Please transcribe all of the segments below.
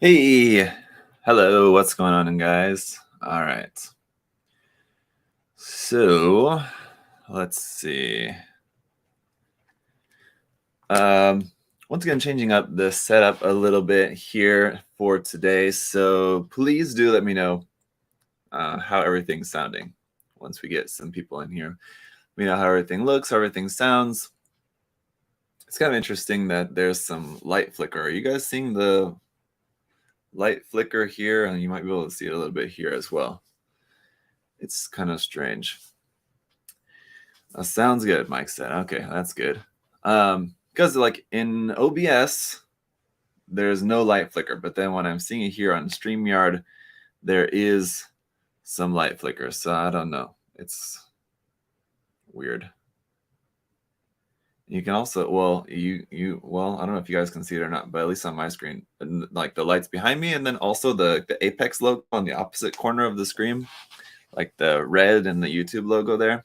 Hey, hello, what's going on, guys? All right. So, let's see. Once again, changing up the setup a little bit here for today. So, please do let me know how everything's sounding once we get some people in here. We know how everything looks, how everything sounds. It's kind of interesting that there's some light flicker. Are you guys seeing the light flicker here? And you might be able to see it a little bit here as well. It's kind of strange. Sounds good, Mike said. Okay, that's good. Because like in OBS, there's no light flicker, but then when I'm seeing it here on StreamYard, there is some light flicker. So I don't know. It's weird. You can also, well, I don't know if you guys can see it or not, but at least on my screen, like the lights behind me, and then also the Apex logo on the opposite corner of the screen, like the red and the YouTube logo there.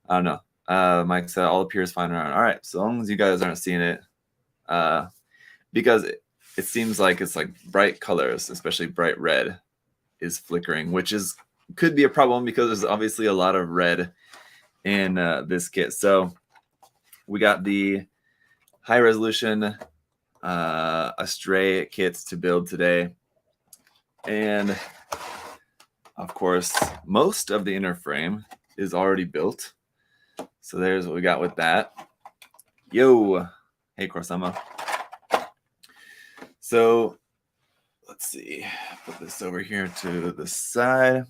I don't know. Mike said all appears fine around. All right, so long as you guys aren't seeing it, because it seems like it's like bright colors, especially bright red, is flickering, which could be a problem because there's obviously a lot of red in this kit. So we got the high resolution Astray kits to build today, and of course, most of the inner frame is already built. So there's what we got with that. Yo, hey Korsama. So let's see, put this over here to the side.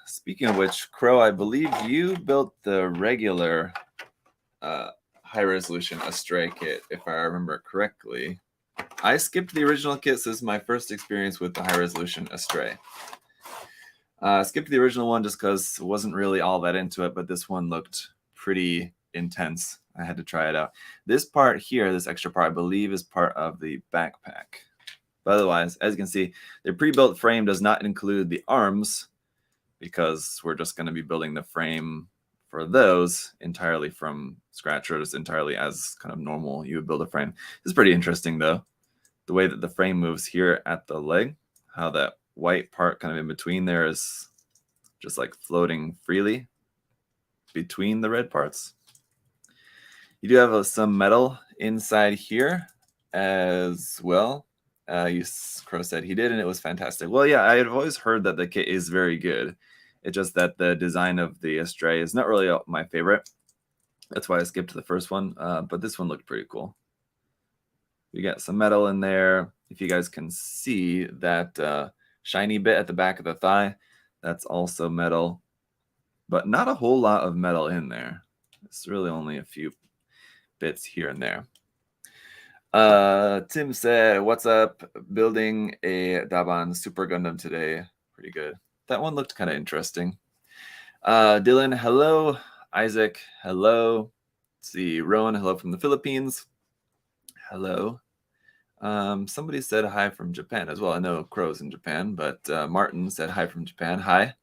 Speaking of which, Crow, I believe you built the regular high resolution Astray kit, if I remember correctly. I skipped the original kit, so this is my first experience with the high resolution Astray. Skipped the original one just because I wasn't really all that into it, but this one looked pretty intense. I had to try it out. This part here, this extra part, I believe is part of the backpack. But otherwise, as you can see, the pre-built frame does not include the arms because we're just going to be building the frame for those entirely from scratch, or just entirely as kind of normal you would build a frame. This is pretty interesting, though. The way that the frame moves here at the leg, how that white part kind of in between there is just like floating freely between the red parts. You do have some metal inside here as well. Crow said he did, and it was fantastic. Well, yeah, I have always heard that the kit is very good. It's just that the design of the Astray is not really my favorite. That's why I skipped the first one, but this one looked pretty cool. We got some metal in there. If you guys can see that shiny bit at the back of the thigh, that's also metal, but not a whole lot of metal in there. It's really only a few bits here and there. Tim said, what's up? Building a Daban Super Gundam today. Pretty good. That one looked kind of interesting. Dylan, hello. Isaac, hello. Let's see, Rowan, hello from the Philippines. Hello. Somebody said hi from Japan as well. I know Crow's in Japan, but Martin said hi from Japan. Hi.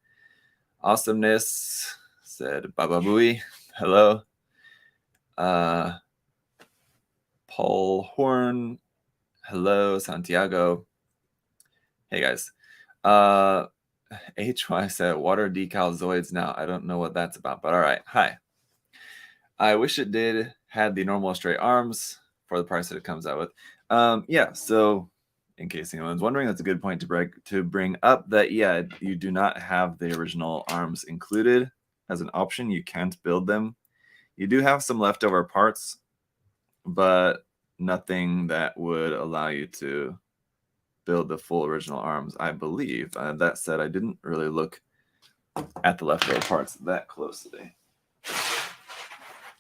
Awesomeness said Baba Booey. Hello. Paul Horn. Hello. Santiago. Hey, guys. HY said water decal Zoids now. I don't know what that's about, but all right. Hi. I wish it did had the normal Astray arms for the price that it comes out with. Yeah, so in case anyone's wondering, that's a good point to bring up that, yeah, you do not have the original arms included as an option. You can't build them. You do have some leftover parts, but nothing that would allow you to build the full original arms, I believe. That said, I didn't really look at the leftover parts that closely.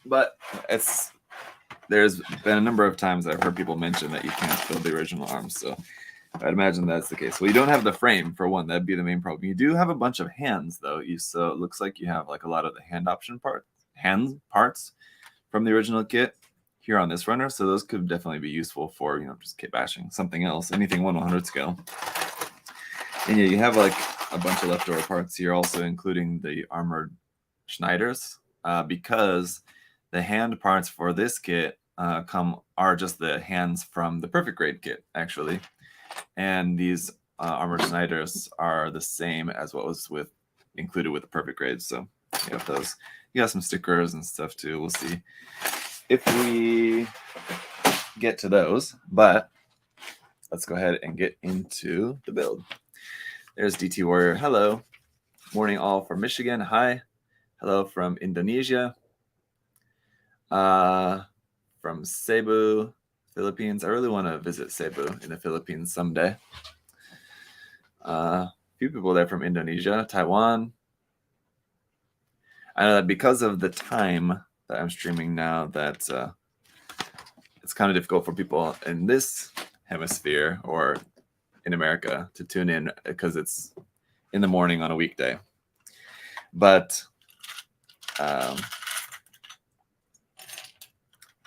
But there's been a number of times I've heard people mention that you can't build the original arms, so I'd imagine that's the case. Well, you don't have the frame, for one. That'd be the main problem. You do have a bunch of hands, though. So it looks like you have like a lot of the hand parts from the original kit here on this runner, so those could definitely be useful for, just kit bashing, something else, anything 1/100 scale. And yeah, you have like a bunch of leftover parts here, also including the armored Schneiders, because the hand parts for this kit are just the hands from the Perfect Grade kit, actually. And these Armored Sniders are the same as what was included with the Perfect Grade. So you have those. You got some stickers and stuff too. We'll see if we get to those. But let's go ahead and get into the build. There's DT Warrior. Hello. Morning all from Michigan. Hi. Hello from Indonesia. From Cebu, Philippines. I really want to visit Cebu in the Philippines someday. A few people there from Indonesia, Taiwan. I know that because of the time that I'm streaming now, that it's kind of difficult for people in this hemisphere or in America to tune in because it's in the morning on a weekday. But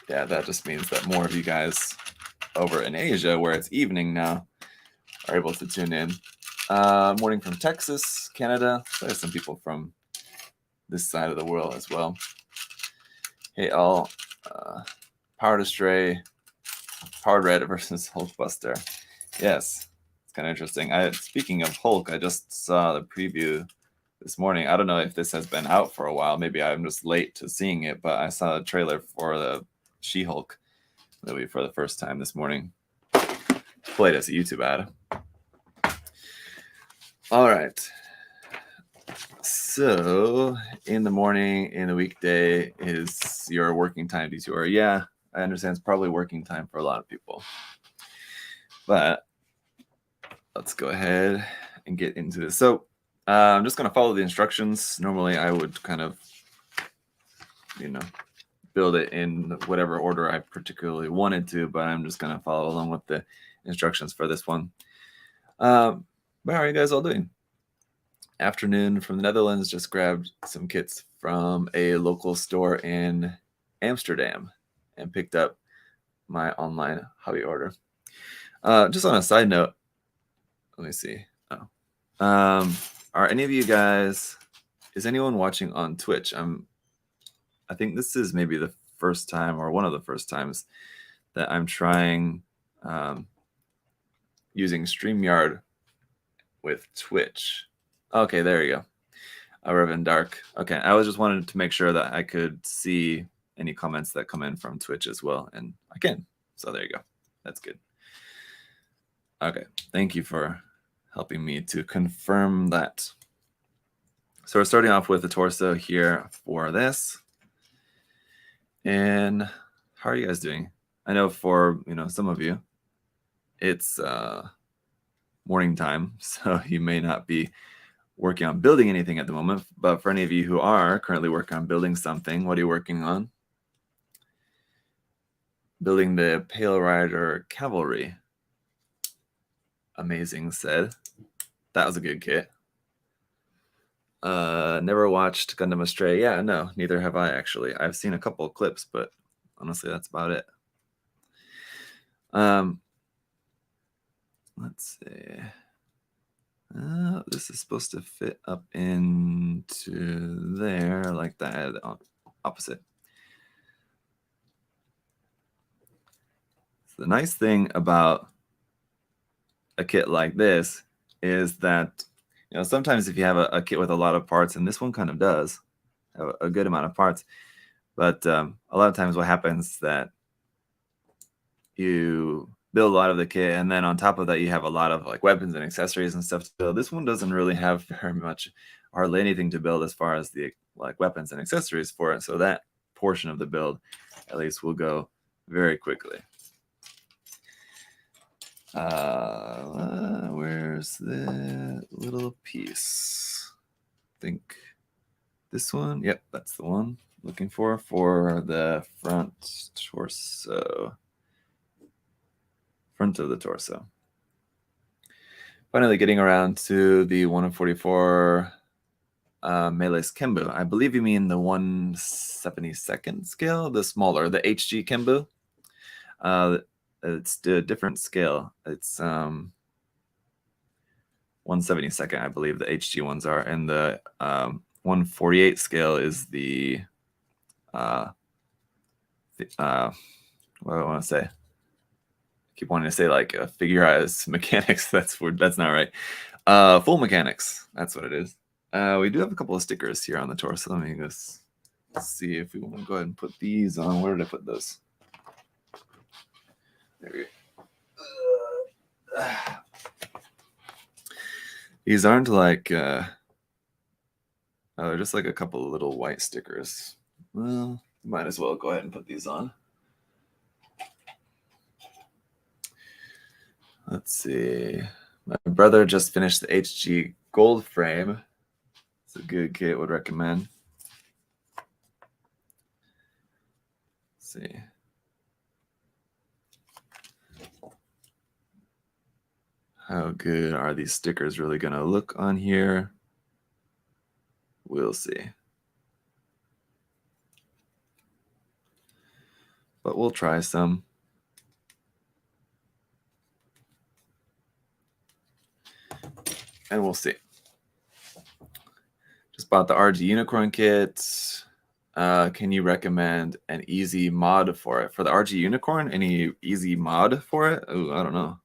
yeah, that just means that more of you guys over in Asia, where it's evening now, are able to tune in. Morning from Texas, Canada. There's some people from this side of the world as well. Hey all, Powered Astray, Powered Red versus Hulkbuster. Yes, it's kind of interesting. Speaking of Hulk, I just saw the preview this morning. I don't know if this has been out for a while. Maybe I'm just late to seeing it, but I saw a trailer for the She-Hulk movie for the first time this morning. Played as a YouTube ad. All right. So in the morning, in the weekday, is your working time, D2R? Yeah, I understand it's probably working time for a lot of people. But let's go ahead and get into this. So I'm just going to follow the instructions. Normally, I would kind of, build it in whatever order I particularly wanted to, but I'm just going to follow along with the instructions for this one. But how are you guys all doing? Afternoon from the Netherlands. Just grabbed some kits from a local store in Amsterdam and picked up my online hobby order. Just on a side note, let me see. Are any of you guys, is anyone watching on Twitch? I think this is maybe the first time or one of the first times that I'm trying using StreamYard with Twitch. Okay, there you go. Reverend Dark. Okay, I was just wanted to make sure that I could see any comments that come in from Twitch as well, and I can. So there you go. That's good. Okay, thank you for helping me to confirm that. So we're starting off with the torso here for this. And how are you guys doing? I know for some of you, it's morning time, so you may not be working on building anything at the moment. But for any of you who are currently working on building something, what are you working on? Building the Pale Rider Cavalry. Amazing said. That was a good kit. Never watched Gundam Astray. Yeah, no, neither have I actually. I've seen a couple of clips, but honestly, that's about it. Let's see. This is supposed to fit up into there like that. Opposite. So the nice thing about a kit like this is that sometimes if you have a kit with a lot of parts, and this one kind of does have a good amount of parts, but a lot of times what happens is that you build a lot of the kit, and then on top of that you have a lot of like weapons and accessories and stuff to build. This one doesn't really have very much, hardly anything to build as far as the like weapons and accessories for it, so that portion of the build at least will go very quickly. Where's the little piece? I think this one. Yep, that's the one looking for the front torso. Front of the torso. Finally getting around to the 1 in 44 Melee's Kenbu. I believe you mean the 1/72nd scale, the smaller, the HG Kenbu. It's a different scale. It's 1/72nd, I believe the HG ones are, and the 1/48 scale is the What do I want to say? Keep wanting to say like figurized mechanics. That's weird. That's not right. Full mechanics. That's what it is. We do have a couple of stickers here on the torso. Let me just see if we want to go ahead and put these on. Where did I put those? There we go. These aren't like they're just like a couple of little white stickers. Well, might as well go ahead and put these on. Let's see. My brother just finished the HG gold frame. It's a good kit, would recommend. Let's see. How good are these stickers really going to look on here? We'll see. But we'll try some. And we'll see. Just bought the RG Unicorn kit. Can you recommend an easy mod for it? For the RG Unicorn, any easy mod for it? Oh, I don't know.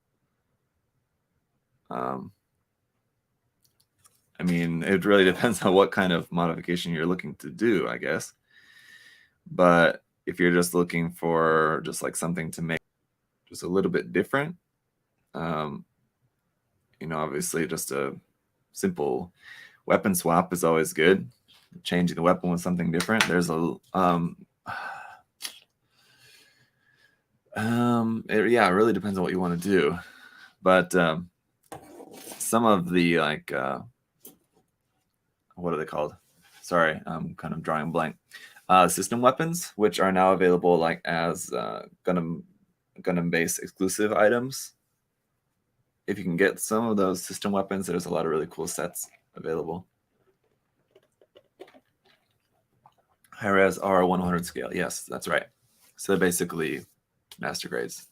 I mean, it really depends on what kind of modification you're looking to do, I guess. But if you're just looking for just like something to make just a little bit different, you know, obviously just a simple weapon swap is always good. Changing the weapon with something different. There's a yeah, it really depends on what you want to do. But some of the like what are they called? Sorry, I'm kind of drawing blank. System weapons, which are now available like as Gundam base exclusive items. If you can get some of those system weapons, there's a lot of really cool sets available. High-res R100 scale. Yes, that's right. So they're basically master grades.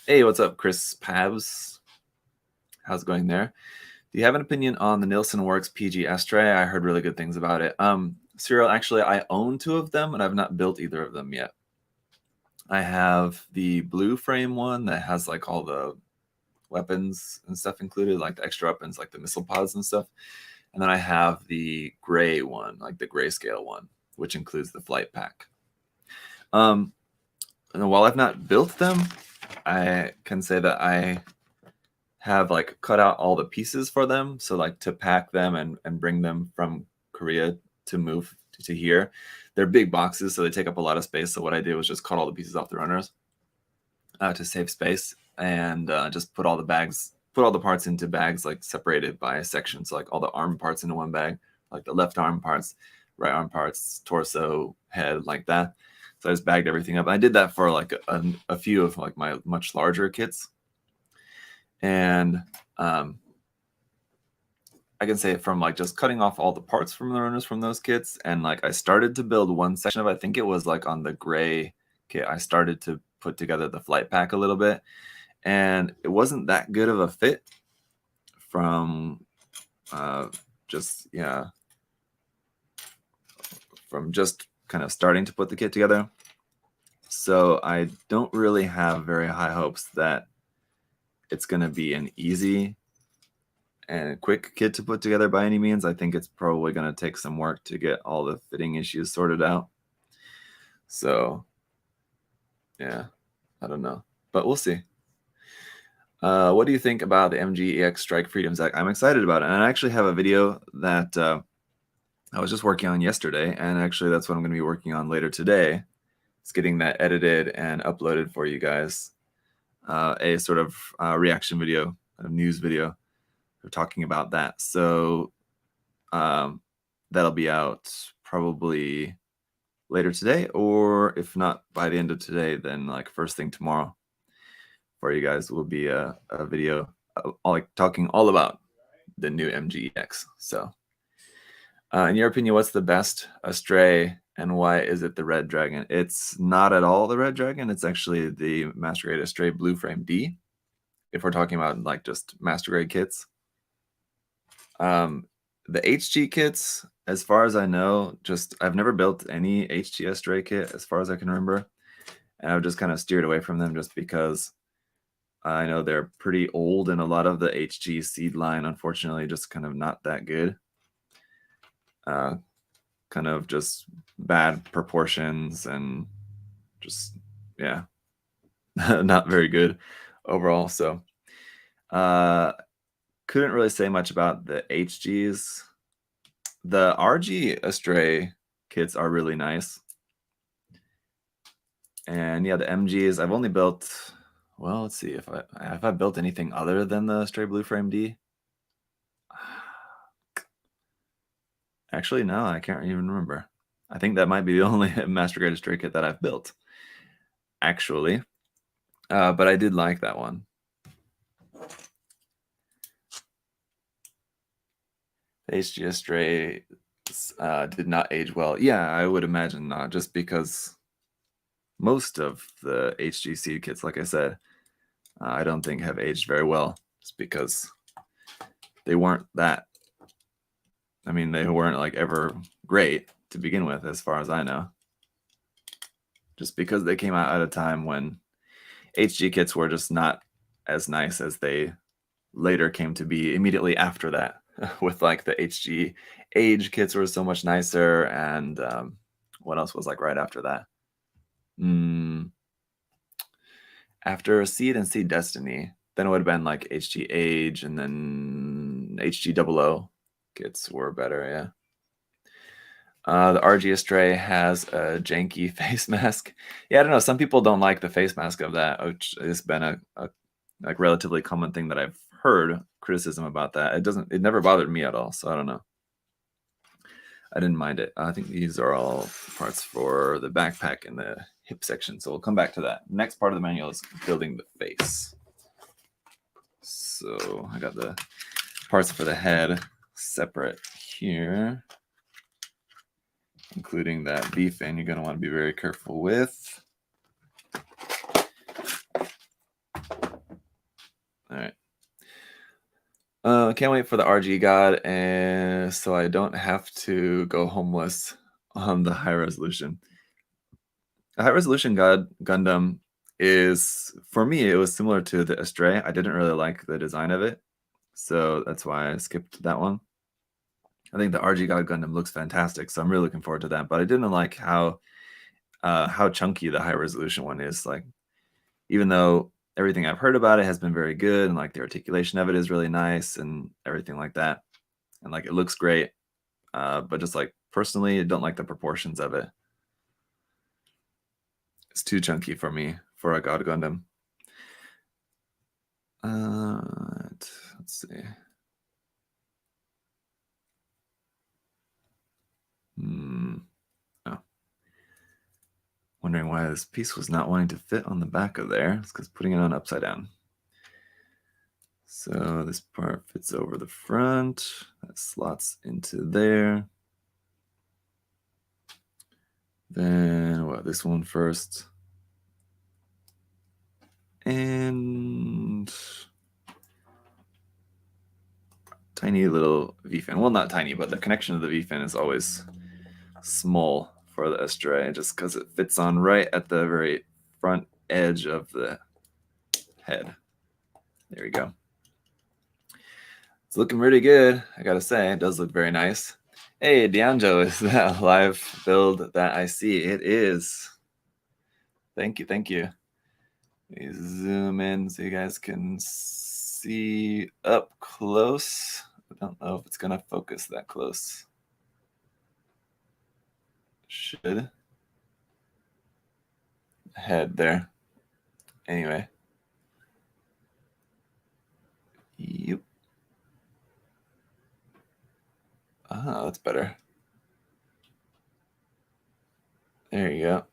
Hey, what's up, Chris Pabs? How's it going there? Do you have an opinion on the Nielsen Works PG Astray? I heard really good things about it. Cyril, actually, I own 2 of them, and I've not built either of them yet. I have the blue frame one that has like all the weapons and stuff included, like the extra weapons, like the missile pods and stuff. And then I have the gray one, like the grayscale one, which includes the flight pack. And while I've not built them, I can say that I have like cut out all the pieces for them. So like to pack them and bring them from Korea to move to here. They're big boxes, so they take up a lot of space. So what I did was just cut all the pieces off the runners to save space, and just put all the parts into bags like separated by sections. So like all the arm parts into one bag, like the left arm parts, right arm parts, torso, head, like that. So I just bagged everything up. I did that for like a few of like my much larger kits. And I can say from like just cutting off all the parts from the runners from those kits, and like I started to build one section of, I think it was like on the gray kit, I started to put together the flight pack a little bit, and it wasn't that good of a fit from just kind of starting to put the kit together. So I don't really have very high hopes that it's going to be an easy and quick kit to put together by any means. I think it's probably going to take some work to get all the fitting issues sorted out. So yeah, I don't know, but we'll see. What do you think about the MGEX Strike Freedom, Zach? I'm excited about it. And I actually have a video that I was just working on yesterday, and actually that's what I'm going to be working on later today. It's getting that edited and uploaded for you guys. A sort of reaction video, a news video. We're talking about that. So that'll be out probably later today, or if not by the end of today, then like first thing tomorrow for you guys will be a video like talking all about the new MGEX. So in your opinion, what's the best Astray, and why is it the Red Dragon? It's not at all the Red Dragon. It's actually the Master Grade Astray Blue Frame D, if we're talking about like just Master Grade kits. The HG kits, as far as I know, I've never built any HG Astray kit as far as I can remember. and I've just kind of steered away from them just because I know they're pretty old, and a lot of the HG seed line, unfortunately, just kind of not that good. Kind of just bad proportions and just, yeah, not very good overall. So couldn't really say much about the HGs. The RG Astray kits are really nice. And yeah, the MGs, I've only built, well, let's see if I built anything other than the Stray Blue Frame D. Actually, no, I can't even remember. I think that might be the only Master Grade Stray kit that I've built, actually. But I did like that one. The HG Astray did not age well. Yeah, I would imagine not, just because most of the HG seed kits, like I said, I don't think have aged very well, just because they weren't that. I mean, they weren't like ever great to begin with, as far as I know. Just because they came out at a time when HG kits were just not as nice as they later came to be immediately after that. With like the HG age kits were so much nicer, and what else was like right after that? After Seed and Seed Destiny, then it would have been like HG Age, and then HG 00 kits were better, yeah. The RG Astray has a janky face mask. Yeah, I don't know. Some people don't like the face mask of that, which has been a like relatively common thing that I've heard criticism about that. It never bothered me at all, so I don't know. I didn't mind it. I think these are all parts for the backpack and the hip section, so we'll come back to that. Next part of the manual is building the face. So I got the parts for the head separate here, including that V fin you're going to want to be very careful with. All right. Can't wait for the RG God, and so I don't have to go homeless on the high resolution. The high resolution God Gundam is, for me, it was similar to the Astray. I didn't really like the design of it, so that's why I skipped that one. I think the RG God Gundam looks fantastic, so I'm really looking forward to that. But I didn't like how chunky the high resolution one is. Like, even though everything I've heard about it has been very good, and like the articulation of it is really nice and everything like that, and like it looks great, but just like personally, I don't like the proportions of it. It's too chunky for me for a God Gundam. Let's see. Oh. Wondering why this piece was not wanting to fit on the back of there. It's because putting it on upside down. So this part fits over the front. That slots into there. Then what? This one first. And tiny little V-fin. Well, not tiny, but the connection of the V-fin is always small for the Astray, just because it fits on right at the very front edge of the head. There we go. It's looking really good, I gotta say. It does look very nice. Hey, Dianjo, is that a live build that I see? It is. Thank you, thank you. Let me zoom in so you guys can see up close. I don't know if it's gonna focus that close. Should. Head there. Anyway. Yep. Ah, that's better. There you go.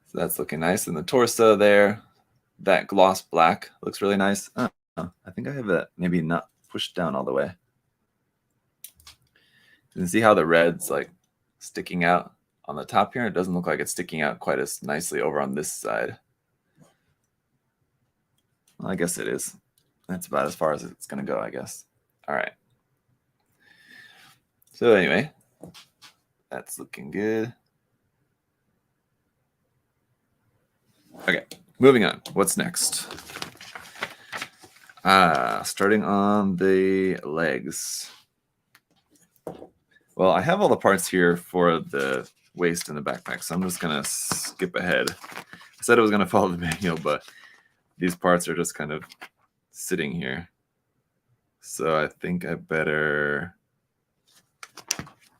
So that's looking nice. And the torso there, that gloss black looks really nice. I think I have it maybe not pushed down all the way. You can see how the red's like sticking out on the top here. It doesn't look like it's sticking out quite as nicely over on this side. Well, I guess it is. That's about as far as it's going to go, I guess. All right. So anyway, That's looking good. Okay, moving on. What's next? Starting on the legs. Well, I have all the parts here for the waist and the backpack, so I'm just going to skip ahead. I said I was going to follow the manual, but these parts are just kind of sitting here. So I think I better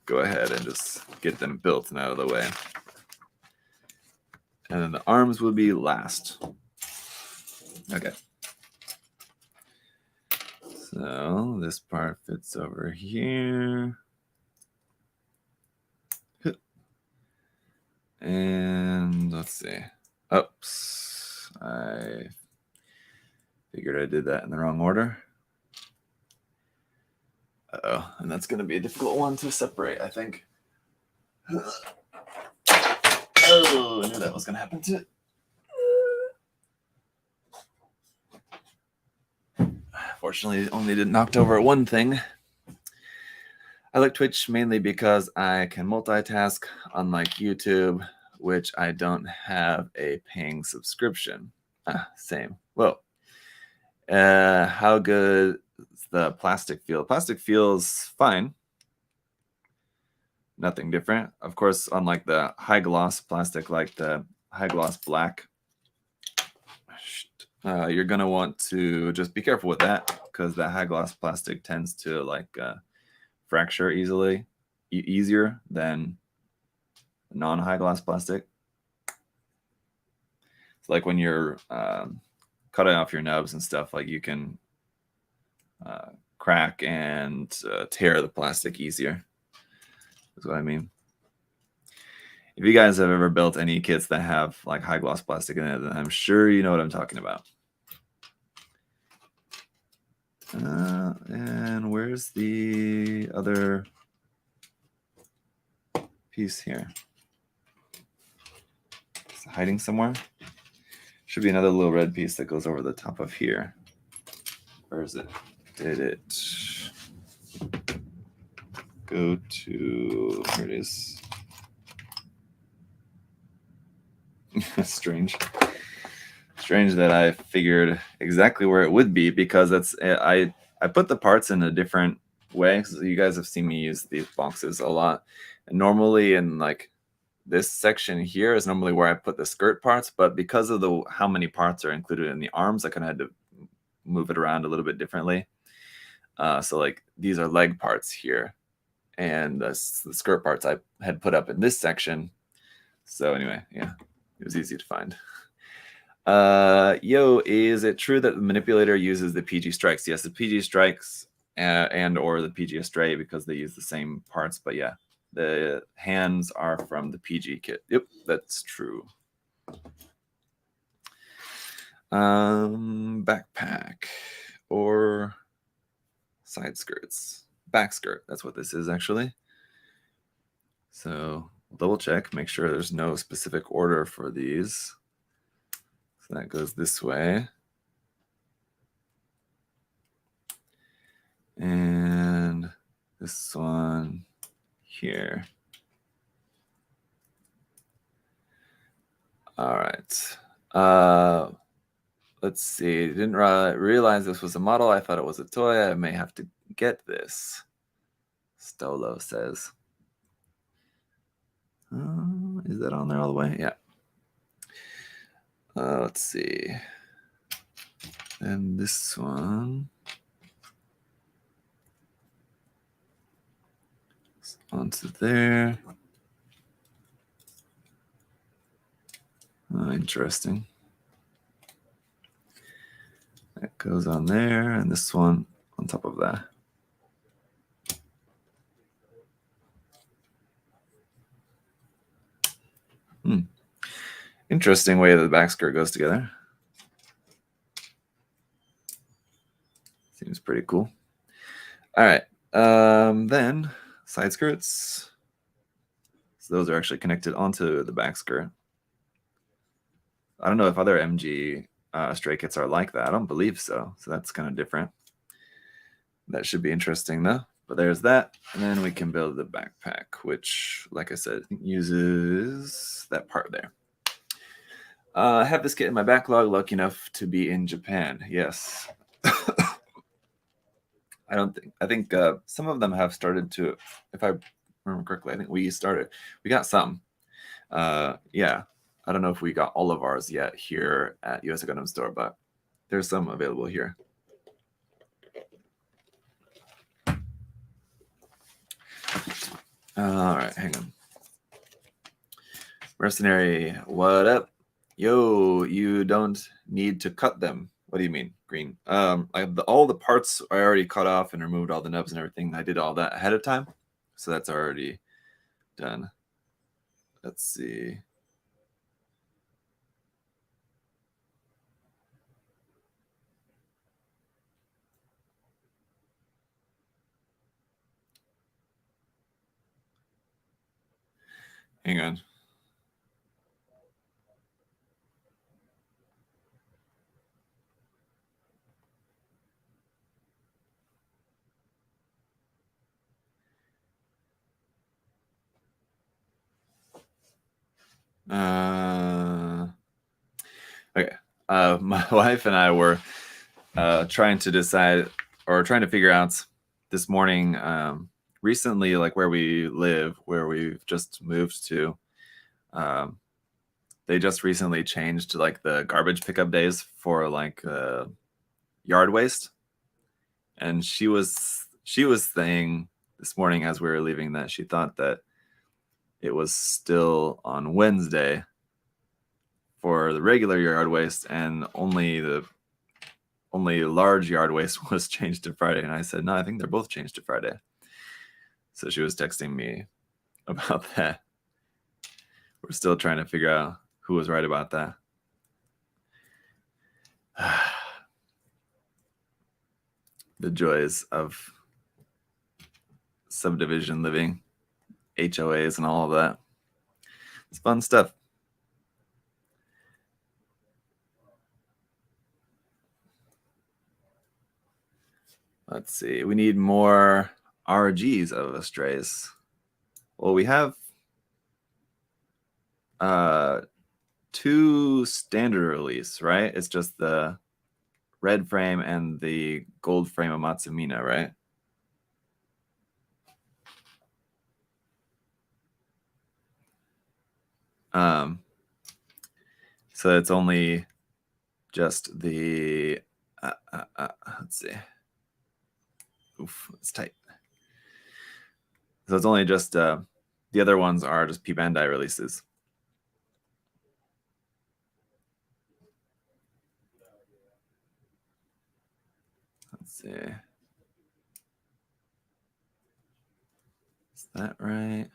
go ahead and just get them built and out of the way. And then the arms will be last. Okay. So this part fits over here. And let's see. Oops. I figured I did that in the wrong order. Uh-oh. And that's going to be a difficult one to separate, I think. Oh, I knew that was going to happen too. Fortunately, only did knocked over one thing. I like Twitch mainly because I can multitask, unlike YouTube, which I don't have a paying subscription. Same. Whoa. How good does the plastic feel? Plastic feels fine. Nothing different. Of course, unlike the high gloss plastic, like the high gloss black, you're going to want to just be careful with that, because that high gloss plastic tends to fracture easier than non-high gloss plastic. It's like when you're cutting off your nubs and stuff, like you can crack and tear the plastic easier. That's what I mean. If you guys have ever built any kits that have like high gloss plastic in it, then I'm sure you know what I'm talking about. And where's the other piece here? It's hiding somewhere. Should be another little red piece that goes over the top of here. Where is it? Did it go to... Here it is. Strange that I figured exactly where it would be, because that's I put the parts in a different way. So you guys have seen me use these boxes a lot, and normally in like this section here is normally where I put the skirt parts, but because of how many parts are included in the arms, I kind of had to move it around a little bit differently. So like these are leg parts here, and the skirt parts I had put up in this section. So anyway, yeah, it was easy to find. Yo, is it true that the manipulator uses the PG Strikes? Yes, the PG Strikes and or the PG Astray, because they use the same parts. But yeah, the hands are from the PG kit. Yep, that's true. Backpack or side skirts. Back skirt, that's what this is actually. So double check, make sure there's no specific order for these. So that goes this way. And this one here. All right. Let's see. Didn't realize this was a model. I thought it was a toy. I may have to get this. Stolo says. Is that on there all the way? Yeah. Let's see. And this one. Onto there. Interesting. That goes on there, and this one on top of that. Interesting way the back skirt goes together. Seems pretty cool. All right. Then side skirts. So those are actually connected onto the back skirt. I don't know if other MG Astray kits are like that. I don't believe so. So that's kind of different. That should be interesting though. But there's that, and then we can build the backpack, which, like I said, uses that part there. I have this kit in my backlog, lucky enough to be in Japan. Yes. I think some of them have started to, if I remember correctly, I think we got some. Yeah, I don't know if we got all of ours yet here at USA Gundam Store, but there's some available here. All right, hang on. Mercenary, what up? Yo, you don't need to cut them. What do you mean, Green? All the parts I already cut off and removed all the nubs and everything. I did all that ahead of time, so that's already done. Let's see. Hang on. Okay. My wife and I were trying to decide or trying to figure out this morning recently, like where we live, where we've just moved to. They just recently changed like the garbage pickup days for like yard waste, and she was saying this morning as we were leaving that she thought that it was still on Wednesday for the regular yard waste, and only large yard waste was changed to Friday. And I said, no, I think they're both changed to Friday. So she was texting me about that. We're still trying to figure out who was right about that. The joys of subdivision living, HOAs and all of that. It's fun stuff. Let's see. We need more RGs of Astrays. Well, we have 2 standard release, right? It's just the red frame and the gold frame of Matsumina, right? So it's only just the let's see. Oof, it's tight. So it's only just the other ones are just P Bandai releases. Let's see. Is that right?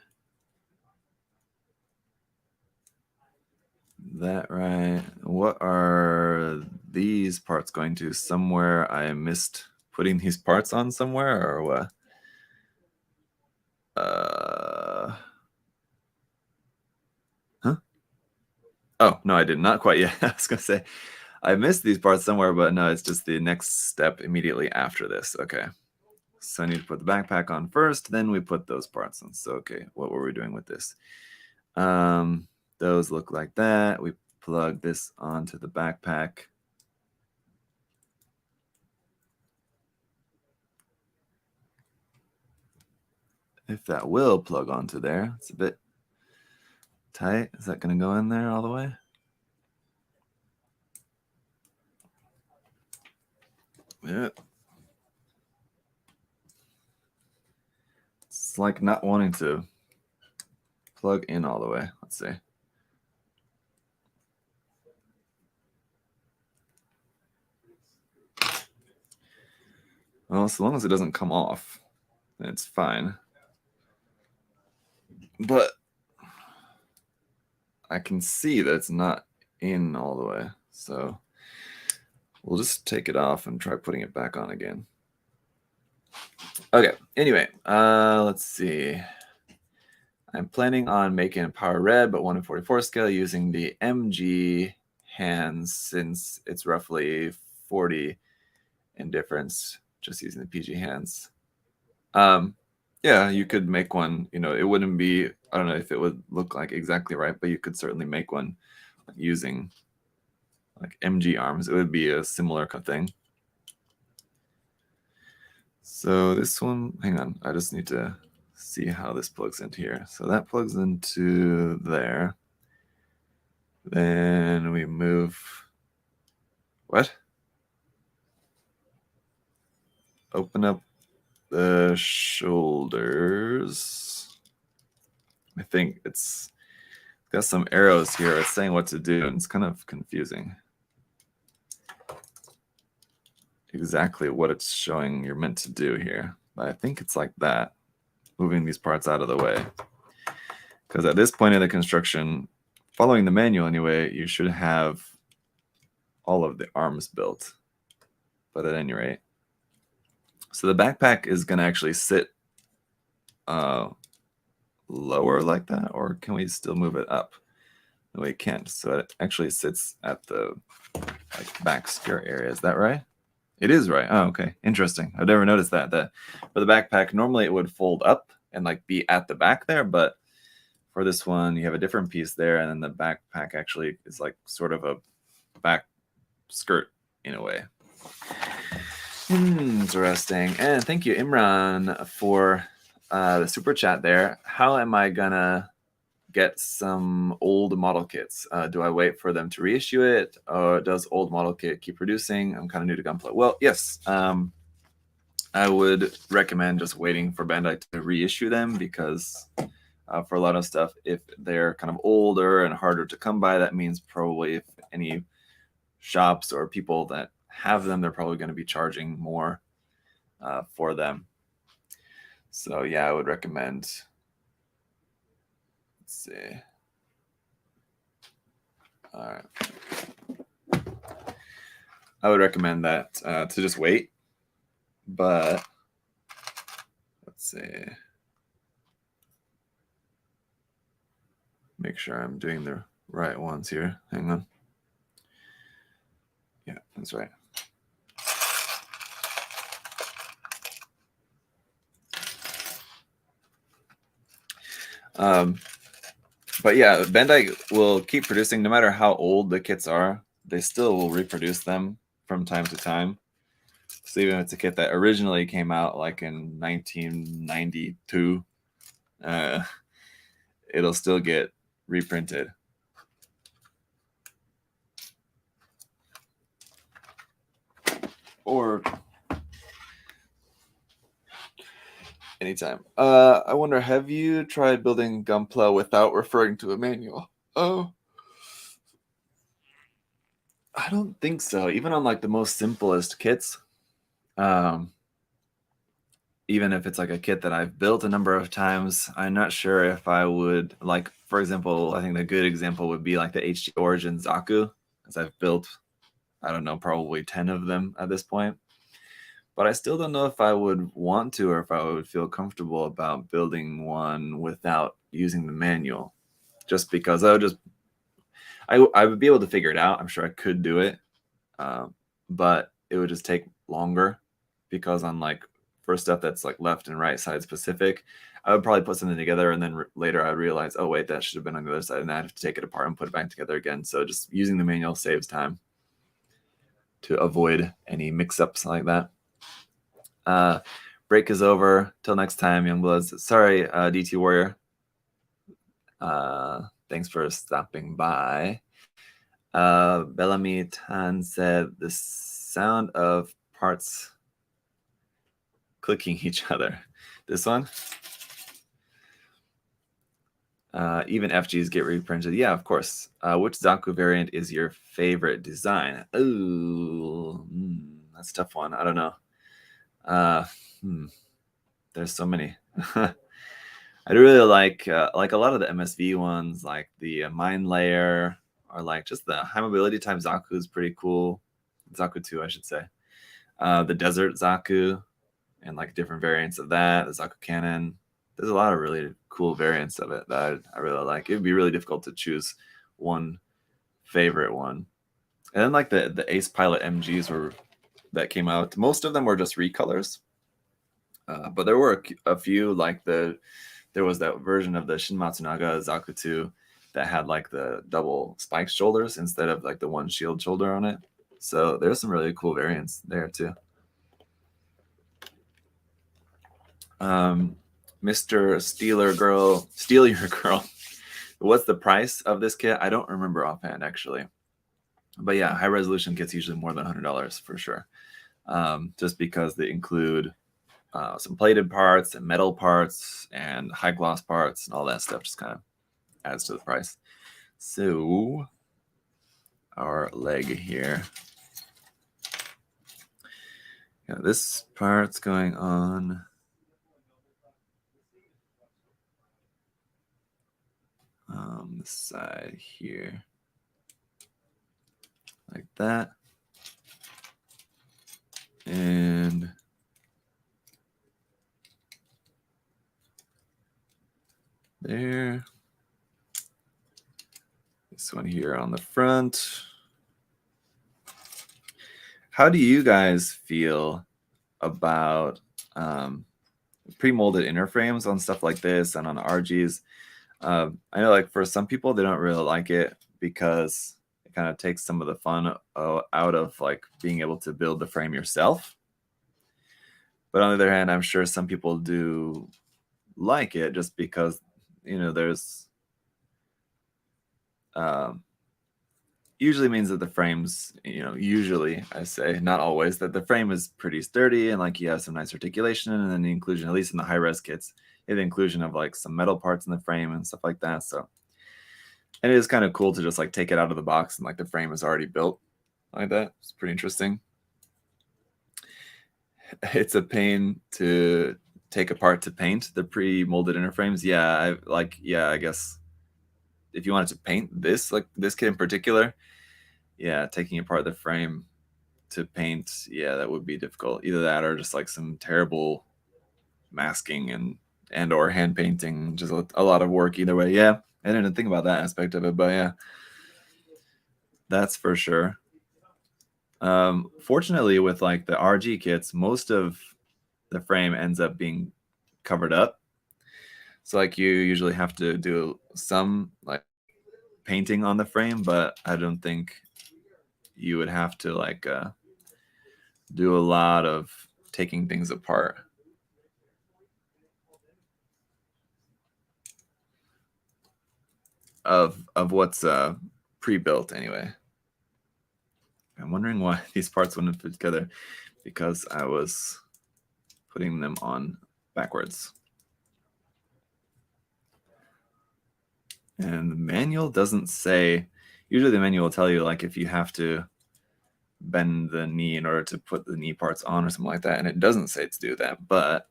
That right? What are these parts going to? Somewhere I missed putting these parts on somewhere, or what? Huh? Oh, no, I did not quite yet. I was gonna say I missed these parts somewhere, but no, it's just the next step immediately after this. Okay. So I need to put the backpack on first, then we put those parts on. So okay, what were we doing with this? Those look like that. We plug this onto the backpack. If that will plug onto there, it's a bit tight. Is that going to go in there all the way? Yeah. It's like not wanting to plug in all the way. Let's see. Well, so long as it doesn't come off, then it's fine. But I can see that it's not in all the way. So we'll just take it off and try putting it back on again. Okay, anyway, let's see. I'm planning on making a power red, but 1 in 44 scale using the MG hands since it's roughly 40 in difference just using the PG hands. Yeah, you could make one. You know, it wouldn't be. I don't know if it would look like exactly right, but you could certainly make one using like MG arms. It would be a similar kind of thing. So this one, hang on, I just need to see how this plugs into here. So that plugs into there. Then we move. What? Open up the shoulders. I think it's got some arrows here. It's saying what to do, and it's kind of confusing. Exactly what it's showing you're meant to do here. But I think it's like that, moving these parts out of the way. Because at this point in the construction, following the manual anyway, you should have all of the arms built. But at any rate, so the backpack is going to actually sit lower like that, or can we still move it up? No, we can't. So it actually sits at the like back skirt area. Is that right? It is right. Oh, okay. Interesting. I've never noticed that. That for the backpack, normally it would fold up and like be at the back there, but for this one, you have a different piece there, and then the backpack actually is like sort of a back skirt in a way. Interesting. And thank you, Imran, for the super chat there. How am I gonna get some old model kits? Do I wait for them to reissue it, or does old model kit keep producing? I'm kind of new to Gunpla. Well, yes. I would recommend just waiting for Bandai to reissue them, because for a lot of stuff, if they're kind of older and harder to come by, that means probably if any shops or people that have them, they're probably going to be charging more for them. So yeah, I would recommend. Let's see. All right. I would recommend that to just wait. But let's see. Make sure I'm doing the right ones here. Hang on. Yeah, that's right. But yeah, Bandai will keep producing no matter how old the kits are. They still will reproduce them from time to time. So even if it's a kit that originally came out like in 1992, it'll still get reprinted. Or anytime. I wonder, have you tried building Gunpla without referring to a manual? Oh, I don't think so. Even on like the most simplest kits, even if it's like a kit that I've built a number of times, I'm not sure if I would, like, for example, I think the good example would be like the HD Origin Zaku, as I've built, I don't know, probably 10 of them at this point. But I still don't know if I would want to, or if I would feel comfortable about building one without using the manual, just because I would be able to figure it out. I'm sure I could do it, but it would just take longer, because on like for stuff that's like left and right side specific, I would probably put something together, and then later I would realize, oh wait, that should have been on the other side, and I'd have to take it apart and put it back together again. So just using the manual saves time to avoid any mix-ups like that. Break is over. Till next time, Youngbloods. Sorry, DT Warrior. Thanks for stopping by. Bellamy Tan said the sound of parts clicking each other. This one? Even FGs get reprinted. Yeah, of course. Which Zaku variant is your favorite design? Ooh, that's a tough one. I don't know. There's so many. I really like a lot of the MSV ones, like the Mine Layer, or like just the high mobility type Zaku is pretty cool. Zaku 2, I should say. The Desert Zaku, and like different variants of that. The Zaku Cannon. There's a lot of really cool variants of it that I really like. It would be really difficult to choose one favorite one. And then like the Ace Pilot MGs that came out. Most of them were just recolors. But there were a few, like there was that version of the Shin Matsunaga Zakutu that had like the double spiked shoulders instead of like the one shield shoulder on it. So there's some really cool variants there too. Mr. Steal Your Girl. What's the price of this kit? I don't remember offhand actually. But yeah, high resolution kits usually more than $100 for sure. Just because they include some plated parts and metal parts and high gloss parts and all that stuff just kind of adds to the price. So our leg here. Yeah, this part's going on the side here. Like that. And there. This one here on the front. How do you guys feel about pre-molded inner frames on stuff like this and on RGs? I know, like, for some people, they don't really like it because it kind of takes some of the fun out of like being able to build the frame yourself. But on the other hand, I'm sure some people do like it just because, you know, there's usually means that the frames, you know, usually I say, not always, that the frame is pretty sturdy and like you have some nice articulation, and then the inclusion, at least in the high res kits, the inclusion of like some metal parts in the frame and stuff like that. So, and it is kind of cool to just like take it out of the box and like the frame is already built like that. It's pretty interesting. It's a pain to take apart to paint the pre-molded inner frames. Yeah, I guess if you wanted to paint this, like this kit in particular, yeah, taking apart the frame to paint, yeah, that would be difficult. Either that or just like some terrible masking and or hand painting, just a lot of work either way. Yeah, I didn't think about that aspect of it, but yeah, that's for sure. Fortunately, with like the RG kits, most of the frame ends up being covered up. So like you usually have to do some like painting on the frame, but I don't think you would have to like do a lot of taking things apart. Of what's pre-built anyway. I'm wondering why these parts wouldn't fit together, because I was putting them on backwards. And the manual doesn't say, usually the manual will tell you like if you have to bend the knee in order to put the knee parts on or something like that, and it doesn't say to do that, but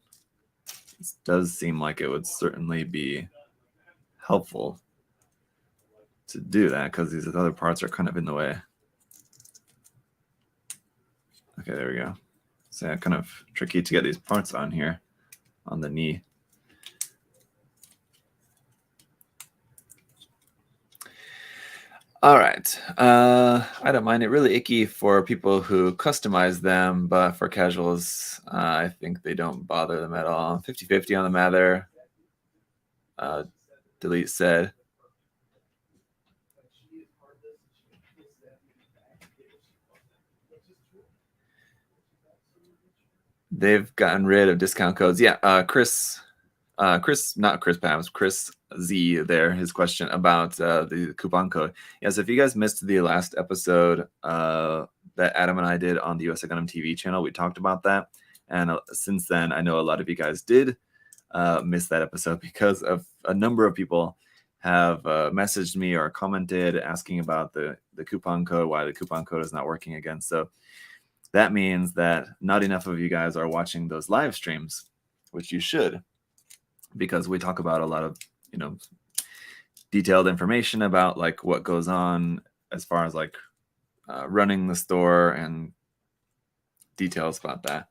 it does seem like it would certainly be helpful to do that because these other parts are kind of in the way. Okay, there we go. So yeah, kind of tricky to get these parts on here on the knee. All right. I don't mind it. Really icky for people who customize them, but for casuals, I think they don't bother them at all. 50-50 on the Mather. Delete said. They've gotten rid of discount codes. Yeah, Chris, not Chris Pams, Chris Z there, his question about the coupon code. Yeah, so if you guys missed the last episode that Adam and I did on the USA Gundam TV channel, we talked about that. And since then, I know a lot of you guys did miss that episode because of a number of people have messaged me or commented asking about the coupon code, why the coupon code is not working again. So that means that not enough of you guys are watching those live streams, which you should, because we talk about a lot of, you know, detailed information about like what goes on as far as like running the store and details about that.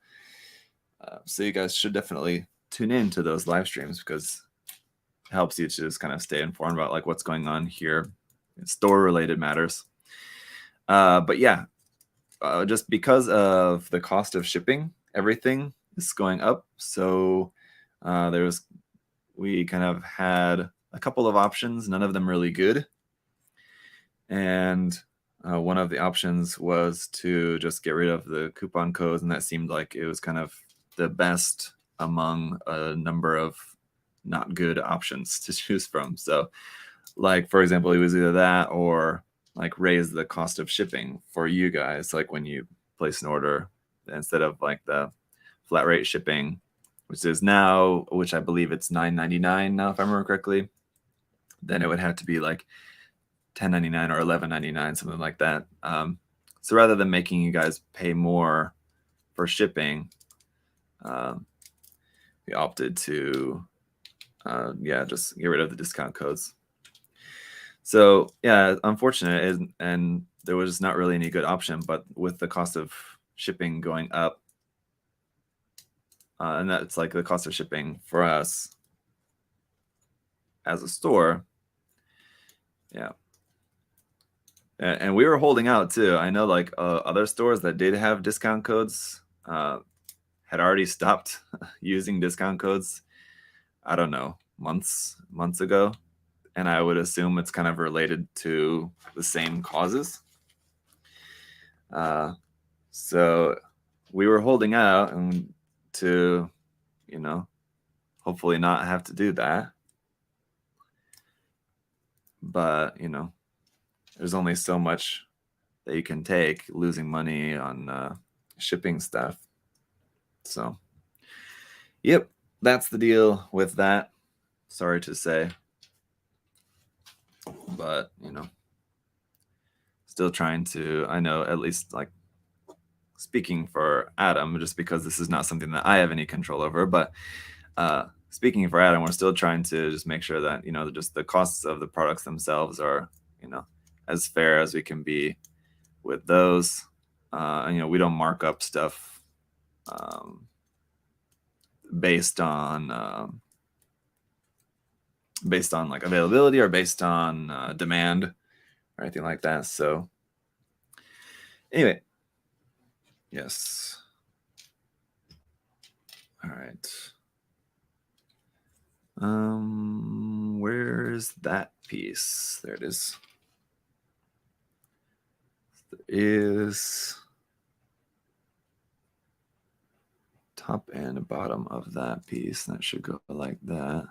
So you guys should definitely tune in to those live streams because it helps you to just kind of stay informed about like what's going on here, store related matters. But yeah, just because of the cost of shipping everything, is going up. So we kind of had a couple of options, none of them really good. And one of the options was to just get rid of the coupon codes, and that seemed like it was kind of the best among a number of not good options to choose from. So, like, for example, it was either that or like raise the cost of shipping for you guys, like when you place an order, instead of like the flat rate shipping, which is now, which I believe it's $9.99 now, if I remember correctly, then it would have to be like $10.99 or $11.99, something like that. So rather than making you guys pay more for shipping, we opted to, just get rid of the discount codes. So yeah, unfortunate, and there was not really any good option. But with the cost of shipping going up, and that's like the cost of shipping for us as a store, yeah. And we were holding out too. I know like other stores that did have discount codes had already stopped using discount codes. I don't know, months ago. And I would assume it's kind of related to the same causes. So we were holding out and to, hopefully not have to do that. But, there's only so much that you can take losing money on shipping stuff. So, yep, that's the deal with that. Sorry to say. But, still trying to, I know, at least like speaking for Adam, just because this is not something that I have any control over, but speaking for Adam, we're still trying to just make sure that, just the costs of the products themselves are, as fair as we can be with those. And, we don't mark up stuff based on like availability or based on demand or anything like that. So anyway, yes. All right. Where's that piece? There it is. There is top and bottom of that piece. That should go like that.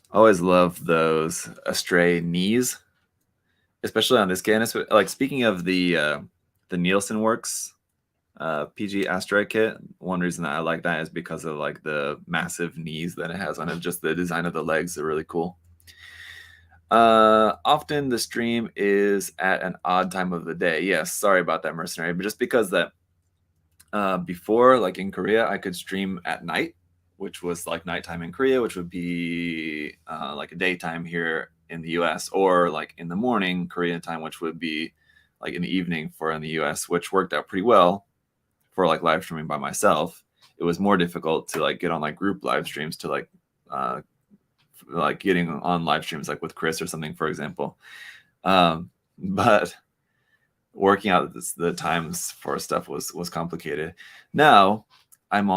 Always love those Astray knees, especially on this can. Like, speaking of the Nielsen Works PG Astray kit, one reason that I like that is because of like the massive knees that it has on it. Just the design of the legs are really cool. Often the stream is at an odd time of the day. Yes, sorry about that, Mercenary, but just because that before, like in Korea, I could stream at night, which was like nighttime in Korea, which would be like a daytime here in the US, or like in the morning Korean time, which would be like in the evening for in the US, which worked out pretty well for like live streaming by myself. It was more difficult to like get on like group live streams, to like getting on live streams like with Chris or something, for example. But working out the times for stuff was complicated. Now I'm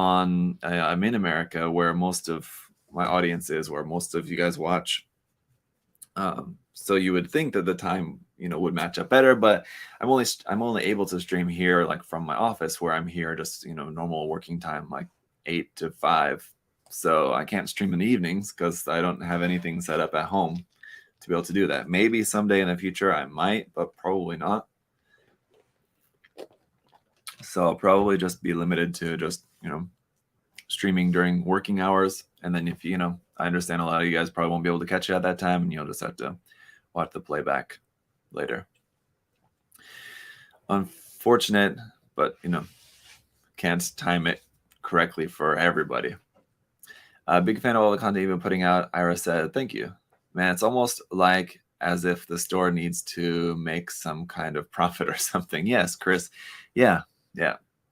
in America, where most of my audience is, where most of you guys watch. So you would think that the time, would match up better, but I'm only able to stream here, like from my office, where I'm here just, normal working time, like 8 to 5. So I can't stream in the evenings because I don't have anything set up at home to be able to do that. Maybe someday in the future I might, but probably not. So I'll probably just be limited to just, streaming during working hours. And then if, I understand a lot of you guys probably won't be able to catch it at that time, and you'll just have to watch the playback later. Unfortunate, but, can't time it correctly for everybody. Big fan of all the content you've been putting out. Ira said, thank you. Man, it's almost like as if the store needs to make some kind of profit or something. Yes, Chris. Yeah,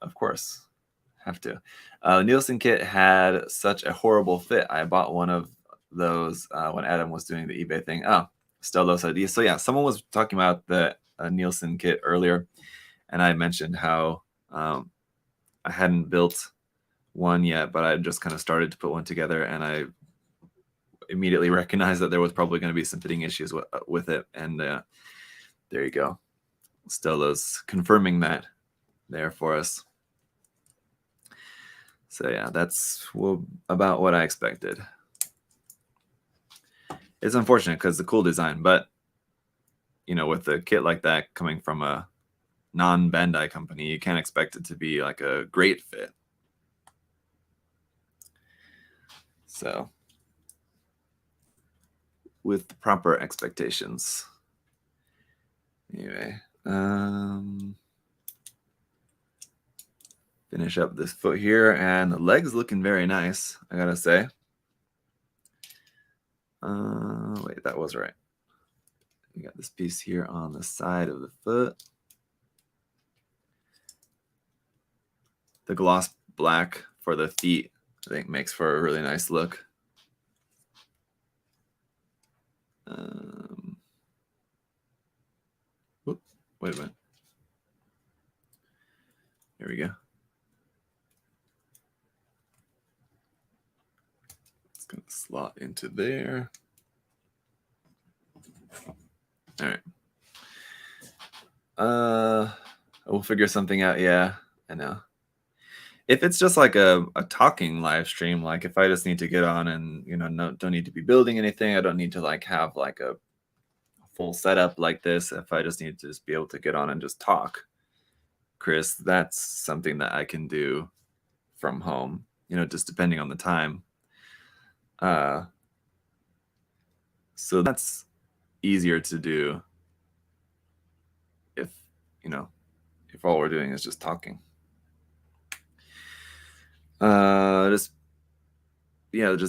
of course. Have to. Nielsen kit had such a horrible fit. I bought one of those when Adam was doing the eBay thing. Oh, Still those ideas. So yeah, someone was talking about the Nielsen kit earlier, and I mentioned how I hadn't built one yet, but I just kind of started to put one together, and I immediately recognized that there was probably going to be some fitting issues with it, and there you go. Stella's confirming that there for us. So yeah, that's about what I expected. It's unfortunate because it's a cool design, but you know, with a kit like that coming from a non-Bandai company, you can't expect it to be like a great fit. So with the proper expectations. Anyway, finish up this foot here, and the leg's looking very nice, I gotta say. Wait, that was right. We got this piece here on the side of the foot. The gloss black for the feet, I think, makes for a really nice look. Wait a minute. There we go. It's going to slot into there. All right. We'll figure something out. Yeah, I know. If it's just like a talking live stream, like if I just need to get on and, you know, don't need to be building anything, I don't need to like have like a full setup like this. If I just need to just be able to get on and just talk, Chris, that's something that I can do from home, you know, just depending on the time. So that's easier to do if, you know, if all we're doing is just talking. Just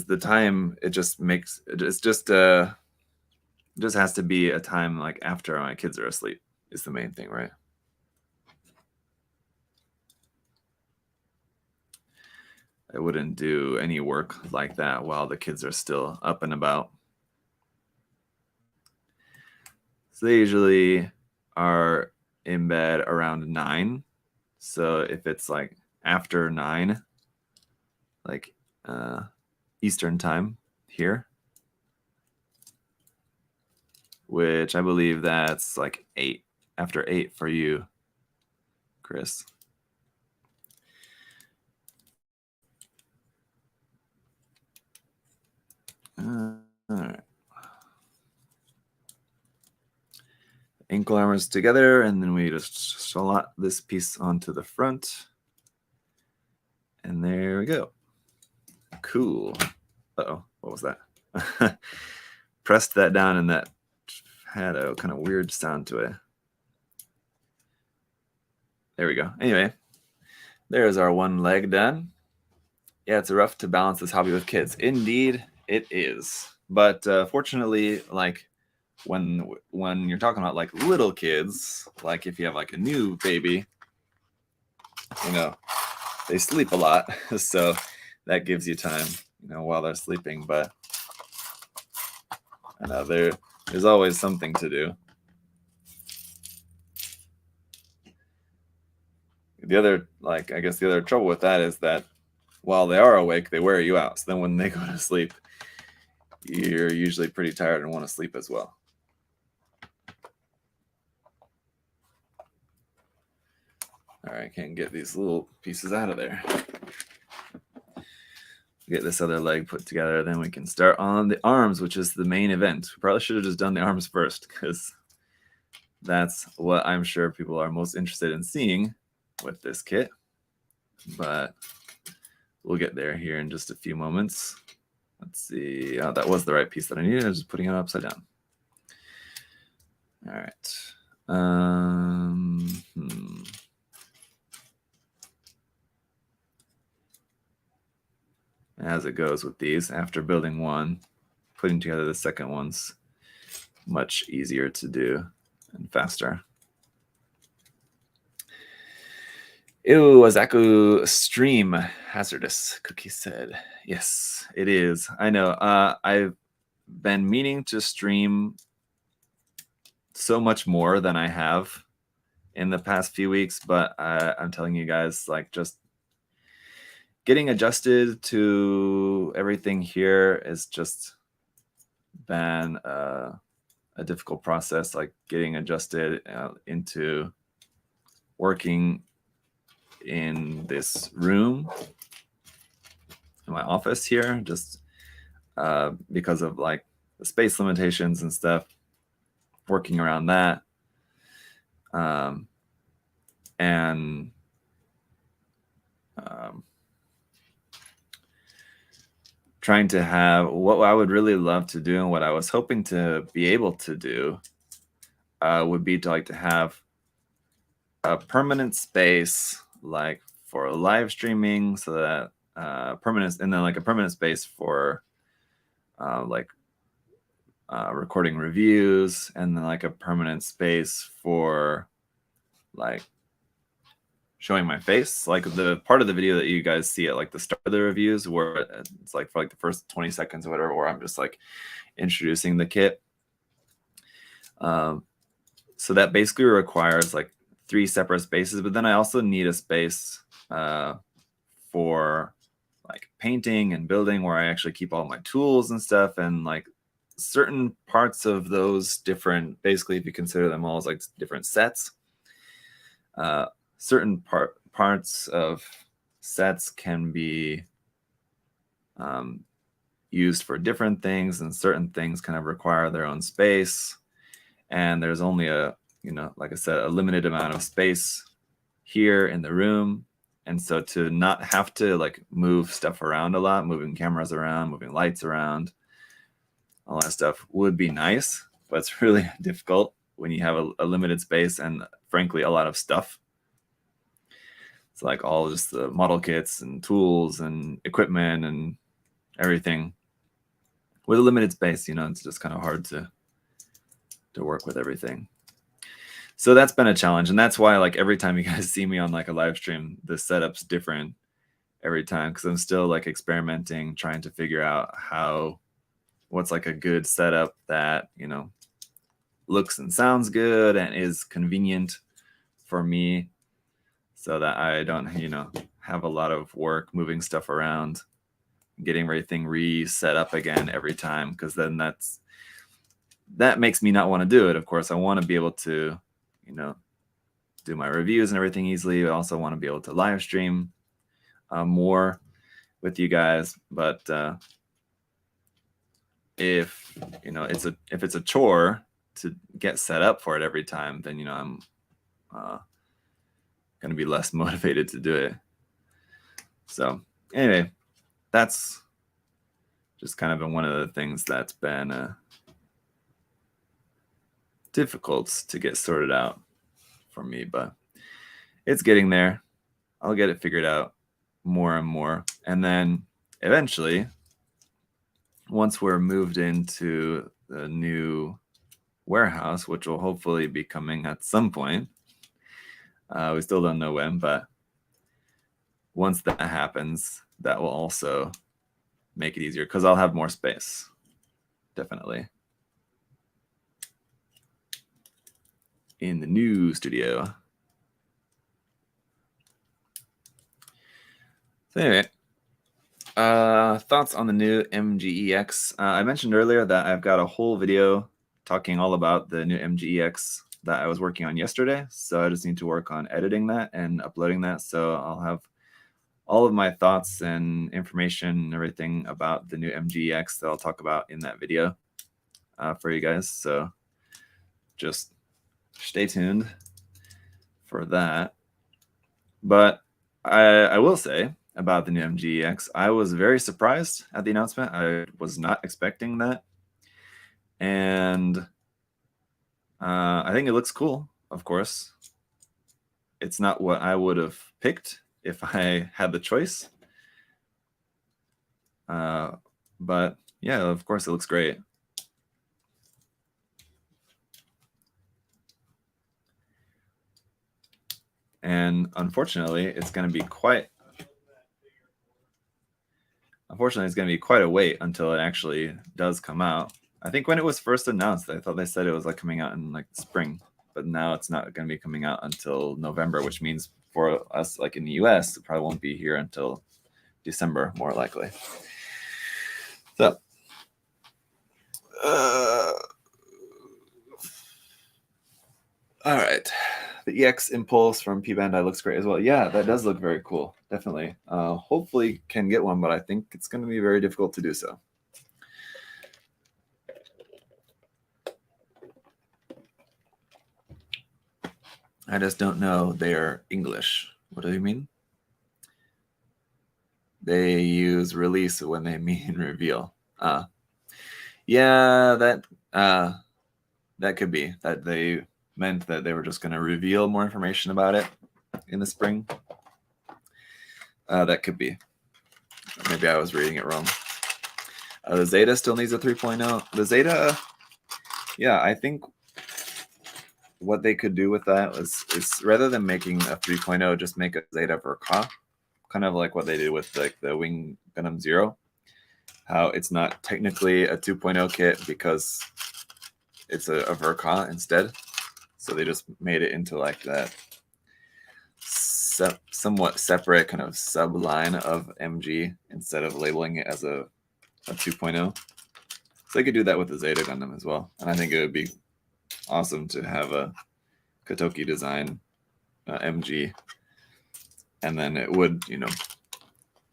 the time, it just makes it's just it just has to be a time like after my kids are asleep is the main thing, right? I wouldn't do any work like that while the kids are still up and about. So they usually are in bed around 9. So if it's like after 9, like Eastern time here, which I believe that's like 8, after 8 for you, Chris. All right. Ankle armors together, and then we just slot this piece onto the front. And there we go. Cool. Uh-oh, what was that? Pressed that down, and that had a kind of weird sound to it. There we go. Anyway, there's our one leg done. Yeah, it's rough to balance this hobby with kids. Indeed, it is. But fortunately, like when you're talking about like little kids, like if you have like a new baby, you know, they sleep a lot. So that gives you time, you know, while they're sleeping. But I know there's always something to do. The other, like, I guess the other trouble with that is that while they are awake, they wear you out. So then when they go to sleep, you're usually pretty tired and want to sleep as well. All right, can't get these little pieces out of there. Get this other leg put together, then we can start on the arms, which is the main event. We probably should have just done the arms first, because that's what I'm sure people are most interested in seeing with this kit. But we'll get there here in just a few moments. Let's see. Oh, that was the right piece that I needed. I was just putting it upside down. All right. As it goes with these, after building one, putting together the second one's much easier to do and faster. Ew, Azaku stream hazardous, Cookie said. Yes, it is. I know. I've been meaning to stream so much more than I have in the past few weeks, but I'm telling you guys, like, just getting adjusted to everything here has just been a difficult process, like getting adjusted into working in this room in my office here, just because of like the space limitations and stuff, working around that. And trying to have what I would really love to do and what I was hoping to be able to do would be to like to have a permanent space like for live streaming, so that permanent, and then like a permanent space for recording reviews, and then like a permanent space for like showing my face, like the part of the video that you guys see at like the start of the reviews where it's like for like the first 20 seconds or whatever, where I'm just like introducing the kit. So that basically requires like 3 separate spaces, but then I also need a space for like painting and building, where I actually keep all my tools and stuff, and like certain parts of those different, basically if you consider them all as like different sets, certain parts of sets can be used for different things, and certain things kind of require their own space, and there's only a, you know, like I said, a limited amount of space here in the room. And so to not have to like move stuff around a lot, moving cameras around, moving lights around, all that stuff would be nice, but it's really difficult when you have a limited space and frankly a lot of stuff. It's like all just the model kits and tools and equipment and everything with a limited space, you know, it's just kind of hard to work with everything. So that's been a challenge, and that's why like every time you guys see me on like a live stream, the setup's different every time, because I'm still like experimenting, trying to figure out what's like a good setup that, you know, looks and sounds good and is convenient for me, so that I don't, you know, have a lot of work moving stuff around, getting everything reset up again every time, because then that makes me not want to do it. Of course, I want to be able to, you know, do my reviews and everything easily. I also want to be able to live stream more with you guys. But if, you know, if it's a chore to get set up for it every time, then, you know, I'm going to be less motivated to do it. So anyway, that's just kind of been one of the things that's been difficult to get sorted out for me, but it's getting there. I'll get it figured out more and more. And then eventually, once we're moved into the new warehouse, which will hopefully be coming at some point, we still don't know when, but once that happens, that will also make it easier, because I'll have more space, definitely, in the new studio. So anyway, thoughts on the new MGEX. I mentioned earlier that I've got a whole video talking all about the new MGEX that I was working on yesterday. So I just need to work on editing that and uploading that. So I'll have all of my thoughts and information and everything about the new MGEX that I'll talk about in that video for you guys. So just stay tuned for that. But I will say about the new MGEX, I was very surprised at the announcement. I was not expecting that. And I think it looks cool, of course. It's not what I would have picked if I had the choice. But yeah, of course, it looks great. And unfortunately, it's going to be quite a wait until it actually does come out. I think when it was first announced, I thought they said it was like coming out in like spring, but now it's not going to be coming out until November, which means for us, like in the US, it probably won't be here until December, more likely. So, all right. The EX Impulse from P Bandai looks great as well. Yeah, that does look very cool. Definitely. Hopefully can get one, but I think it's going to be very difficult to do so. I just don't know their English. What do you mean? They use release when they mean reveal. Yeah, that could be that they meant that they were just going to reveal more information about it in the spring. That could be. Maybe I was reading it wrong. The Zeta still needs a 3.0. The Zeta, yeah, I think what they could do with that is rather than making a 3.0, just make a Zeta Verka, kind of like what they did with like the Wing Gundam Zero. How it's not technically a 2.0 kit because it's a Verka instead. So they just made it into like that somewhat separate kind of sub-line of MG instead of labeling it as a 2.0. So they could do that with the Zeta Gundam as well. And I think it would be awesome to have a Kotoki design MG. And then it would,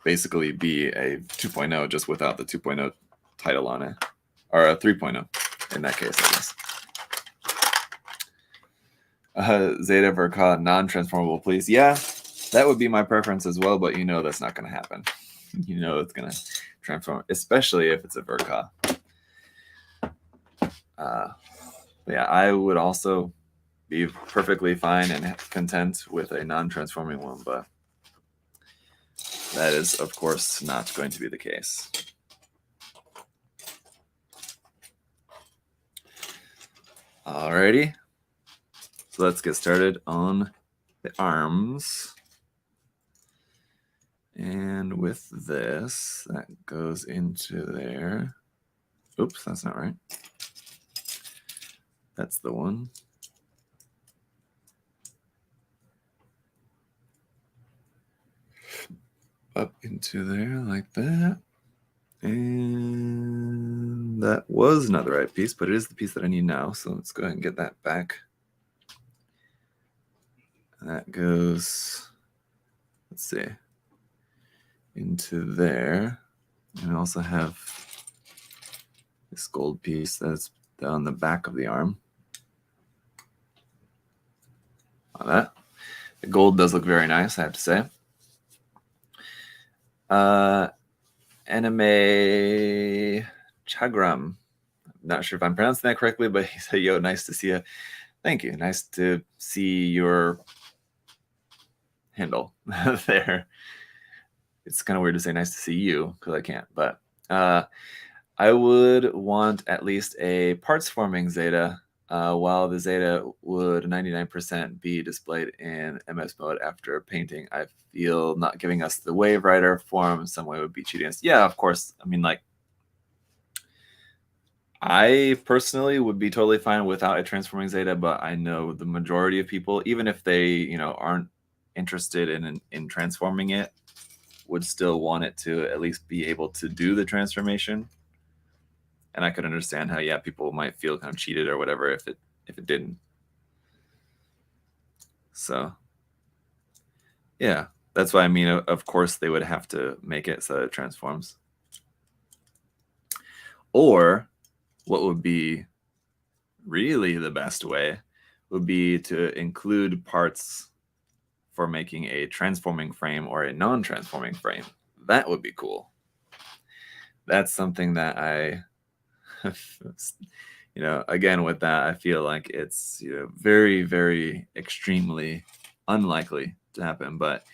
basically be a 2.0 just without the 2.0 title on it. Or a 3.0 in that case, I guess. Zeta Verka non-transformable, please. Yeah, that would be my preference as well, but that's not going to happen. It's going to transform, especially if it's a Verka. Yeah, I would also be perfectly fine and content with a non-transforming one, but that is, of course, not going to be the case. Alrighty. So let's get started on the arms. And with this, that goes into there. Oops, that's not right. That's the one. Up into there like that. And that was not the right piece, but it is the piece that I need now. So let's go ahead and get that back. And that goes, let's see, into there. And I also have this gold piece that's down the back of the arm. On that. The gold does look very nice, I have to say. Anime Chagram. Not sure if I'm pronouncing that correctly, but he said, yo, nice to see you. Thank you. Nice to see your handle there. It's kind of weird to say nice to see you because I can't, but I would want at least a parts forming Zeta, while the Zeta would 99% be displayed in MS mode after painting. I feel not giving us the Wave Rider form in some way would be cheating us. Yeah, of course. I mean, like, I personally would be totally fine without a transforming Zeta, but I know the majority of people, even if they, aren't interested in transforming it, would still want it to at least be able to do the transformation. And I could understand how, yeah, people might feel kind of cheated or whatever if it didn't. So, yeah, that's why I mean, of course, they would have to make it so it transforms. Or what would be really the best way would be to include parts for making a transforming frame or a non-transforming frame. That would be cool. That's something that I, again, with that, I feel like it's, very, very extremely unlikely to happen. But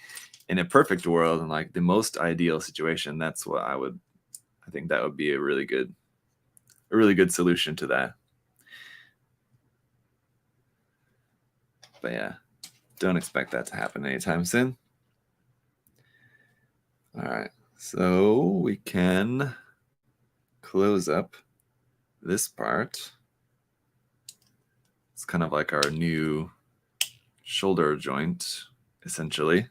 in a perfect world and like the most ideal situation, that's what I think that would be a really good solution to that. But yeah, don't expect that to happen anytime soon. All right, so we can close up this part. It's kind of like our new shoulder joint, essentially,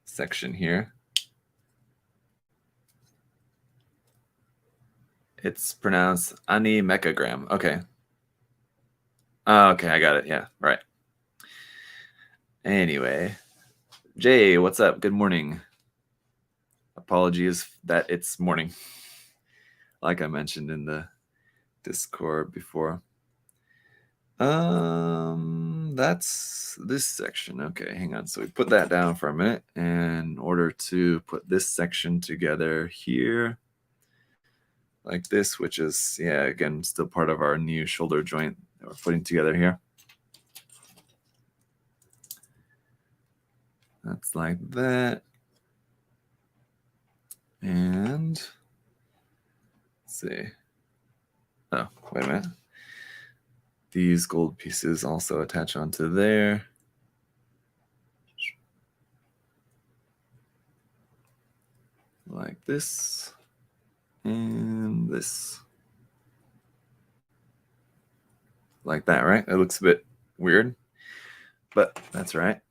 section here. It's pronounced animechagram. Okay. Okay, I got it. Yeah, right. Anyway, Jay, what's up? Good morning. Apologies that it's morning, like I mentioned in the Discord before. That's this section. Okay, hang on. So we put that down for a minute in order to put this section together here like this, which is, yeah, again, still part of our new shoulder joint that we're putting together here. That's like that. And let's see. Oh, wait a minute. These gold pieces also attach onto there. Like this and this. Like that, right? It looks a bit weird, but that's right.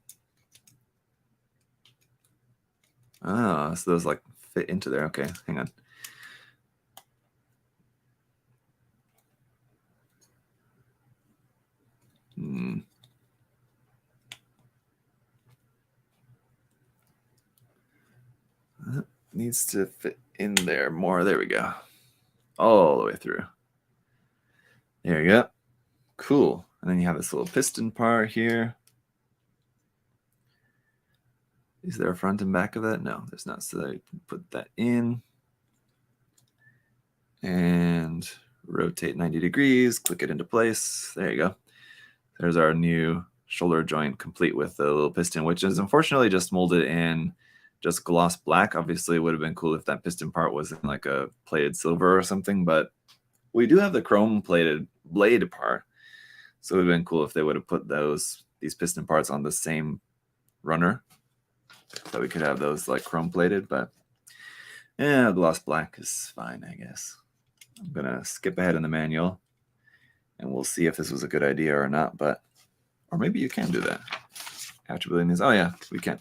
Ah, so those like fit into there. Okay, hang on. That needs to fit in there more. There we go. All the way through. There you go. Cool. And then you have this little piston part here. Is there a front and back of that? No, there's not. So I put that in and rotate 90 degrees, click it into place. There you go. There's our new shoulder joint complete with the little piston, which is unfortunately just molded in just gloss black. Obviously, it would have been cool if that piston part was in like a plated silver or something, but we do have the chrome plated blade part. So it would have been cool if they would have put these piston parts on the same runner, so we could have those like chrome plated, but yeah, gloss black is fine, I guess. I'm gonna skip ahead in the manual and we'll see if this was a good idea or not, or maybe you can do that. After building this, oh yeah, we can.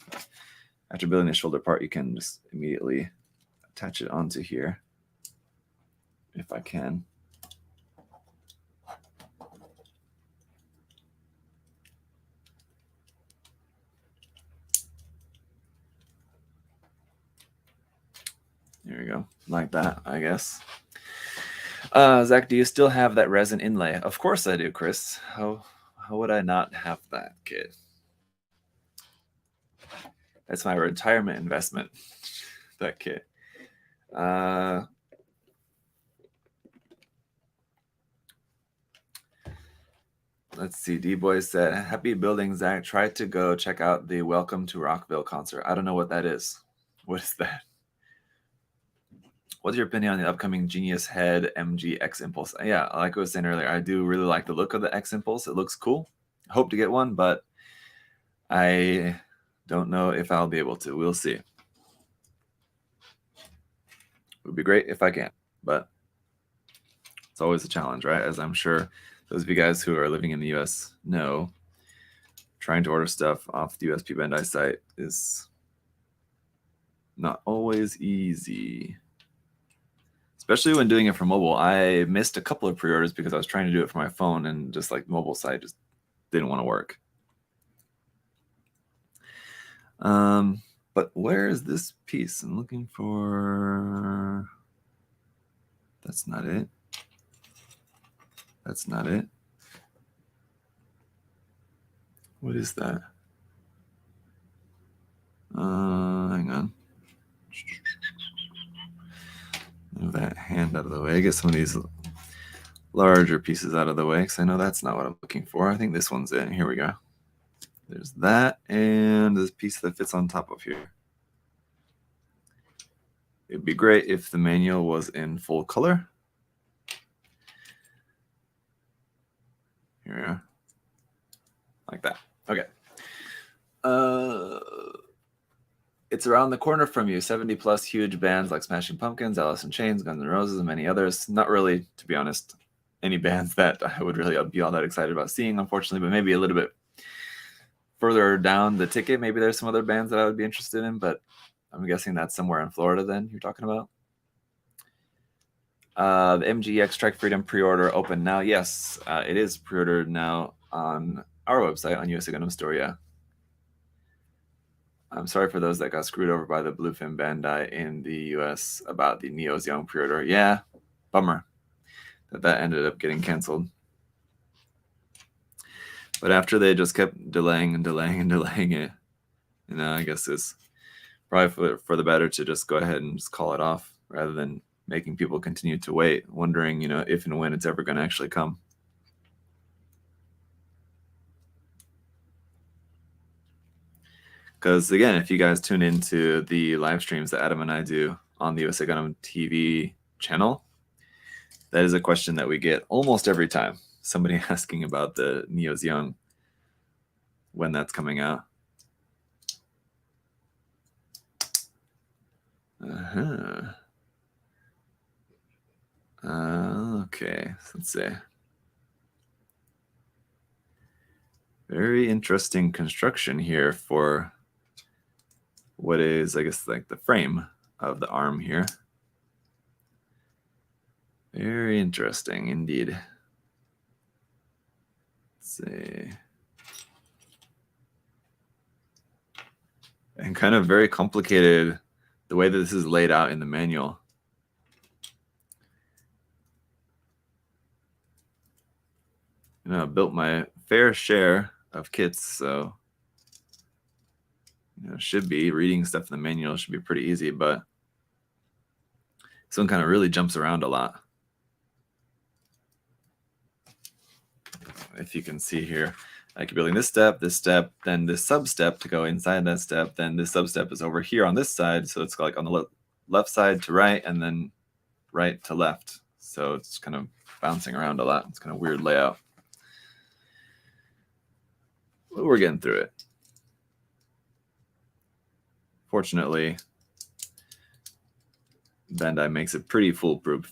After building the shoulder part, you can just immediately attach it onto here, if I can. There we go, like that, I guess. Zach, do you still have that resin inlay? Of course I do, Chris. How would I not have that, kid? That's my retirement investment, that kit. Let's see. D-Boy said, happy building, Zach. Try to go check out the Welcome to Rockville concert. I don't know what that is. What is that? What's your opinion on the upcoming Genius Head MG X Impulse? Yeah, like I was saying earlier, I do really like the look of the X Impulse. It looks cool. I hope to get one, but I don't know if I'll be able to. We'll see. It would be great if I can, but it's always a challenge, right? As I'm sure those of you guys who are living in the US know, trying to order stuff off the USP Bandai site is not always easy, especially when doing it for mobile. I missed a couple of pre-orders because I was trying to do it for my phone, and just like the mobile site just didn't want to work. But where is this piece? I'm looking for. That's not it. That's not it. What is that? Hang on. Move that hand out of the way. Get some of these larger pieces out of the way, because I know that's not what I'm looking for. I think this one's it. Here we go. There's that, and this piece that fits on top of here. It'd be great if the manual was in full color. Here we are. Like that. Okay. It's around the corner from you. 70 plus huge bands like Smashing Pumpkins, Alice in Chains, Guns N' Roses, and many others. Not really, to be honest. any bands that I would really be all that excited about seeing, unfortunately. But maybe a little bit further down the ticket, maybe there's some other bands that I would be interested in. But I'm guessing that's somewhere in Florida. Then you're talking about. The MGX Strike Freedom pre-order open now. Yes, it is pre-ordered now on our website on USA Gundam Store. Yeah. I'm sorry for those that got screwed over by the Bluefin Bandai in the US about the Neo's Young pre-order. Yeah, bummer that ended up getting canceled. But after they just kept delaying and delaying and delaying it, I guess it's probably for the better to just go ahead and just call it off rather than making people continue to wait, wondering, if and when it's ever going to actually come. Because again, if you guys tune into the live streams that Adam and I do on the USA Gundam TV channel, that is a question that we get almost every time. Somebody asking about the Neo's Young, when that's coming out. Okay, let's see. Very interesting construction here for what is, I guess, like the frame of the arm here. Very interesting indeed. Let's see. And kind of very complicated the way that this is laid out in the manual. I built my fair share of kits, so should be reading stuff in the manual should be pretty easy, but this one kind of really jumps around a lot. If you can see here, like you're building this step, then this sub-step to go inside that step, then this sub-step is over here on this side, so it's like on the left side to right, and then right to left. So it's kind of bouncing around a lot. It's kind of weird layout. But we're getting through it. Fortunately, Bandai makes it pretty foolproof.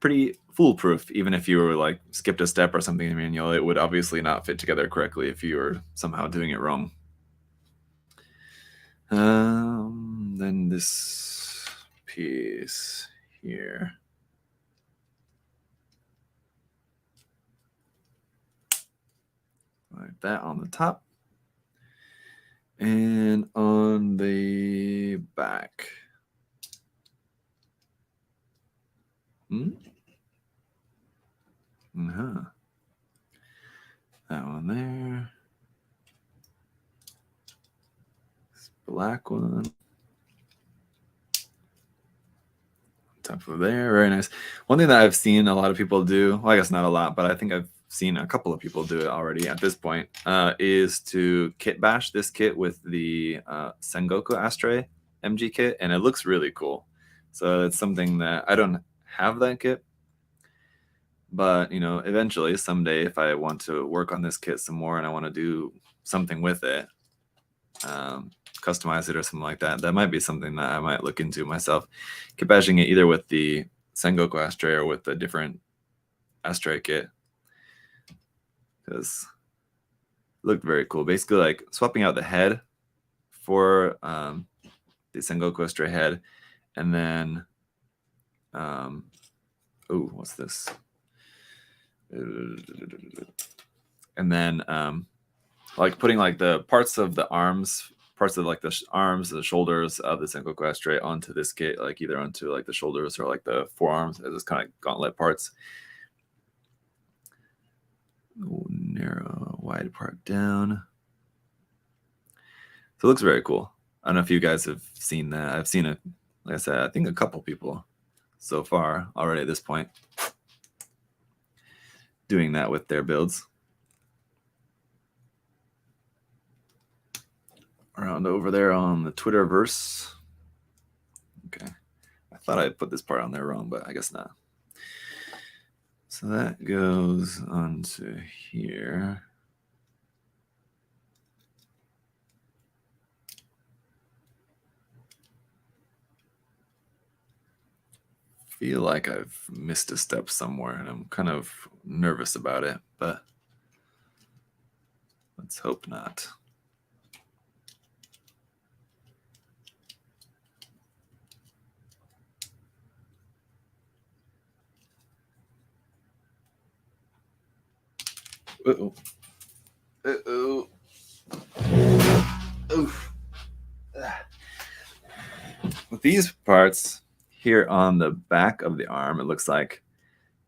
Even if you were like skipped a step or something in the manual, it would obviously not fit together correctly if you were somehow doing it wrong. Then this piece here. Like that on the top. And on the back. That one there. This black one. Top of there, very nice. One thing that I've seen a lot of people do, well, I guess not a lot, but I think I've seen a couple of people do it already at this point, is to kit bash this kit with the Sengoku Astray MG kit, and it looks really cool. So it's something that I don't have that kit, but eventually someday if I want to work on this kit some more and I want to do something with it, customize it or something like that, that might be something that I might look into myself, kit bashing it either with the Sengoku Astray or with a different Astray kit, because it looked very cool. Basically like swapping out the head for the Sengoku Astray head, and then what's this? And then like putting like the parts of the arms, like the arms, the shoulders of the Sengoku Astray onto this kit, like either onto like the shoulders or like the forearms as this kind of gauntlet parts. Narrow, wide part down. So it looks very cool. I don't know if you guys have seen that. I've seen it, like I said, I think a couple people so far already at this point doing that with their builds. Around over there on the Twitterverse. Okay. I thought I put this part on there wrong, but I guess not. So that goes onto here. feel like I've missed a step somewhere, and I'm kind of nervous about it, but let's hope not. Uh-oh. Uh-oh. Oof. With these parts here on the back of the arm, it looks like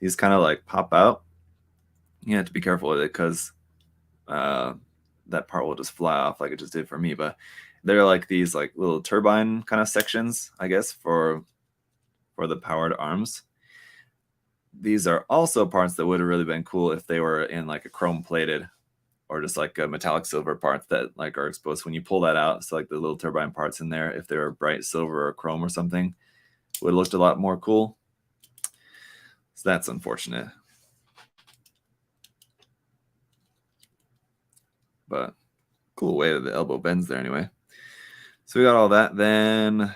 these kind of like pop out. You have to be careful with it because that part will just fly off like it just did for me. But they're like these like little turbine kind of sections, I guess, for the powered arms. These are also parts that would have really been cool if they were in like a chrome plated or just like a metallic silver parts that like are exposed when you pull that out. So like the little turbine parts in there, if they were bright silver or chrome or something, would have looked a lot more cool. So that's unfortunate. But cool way that the elbow bends there anyway. So we got all that. Then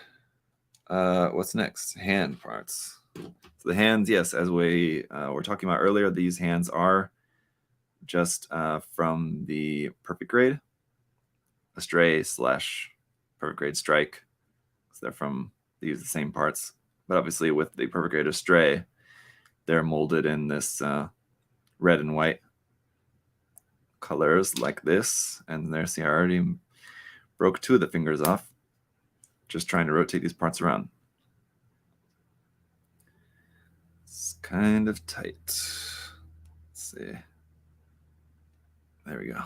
what's next? Hand parts. So the hands, yes, as we were talking about earlier, these hands are just from the Perfect Grade Astray / Perfect Grade Strike. So they use the same parts, but obviously with the Perfect Grade Astray, they're molded in this red and white colors like this. And there, see, I already broke 2 of the fingers off just trying to rotate these parts around. It's kind of tight. Let's see. There we go.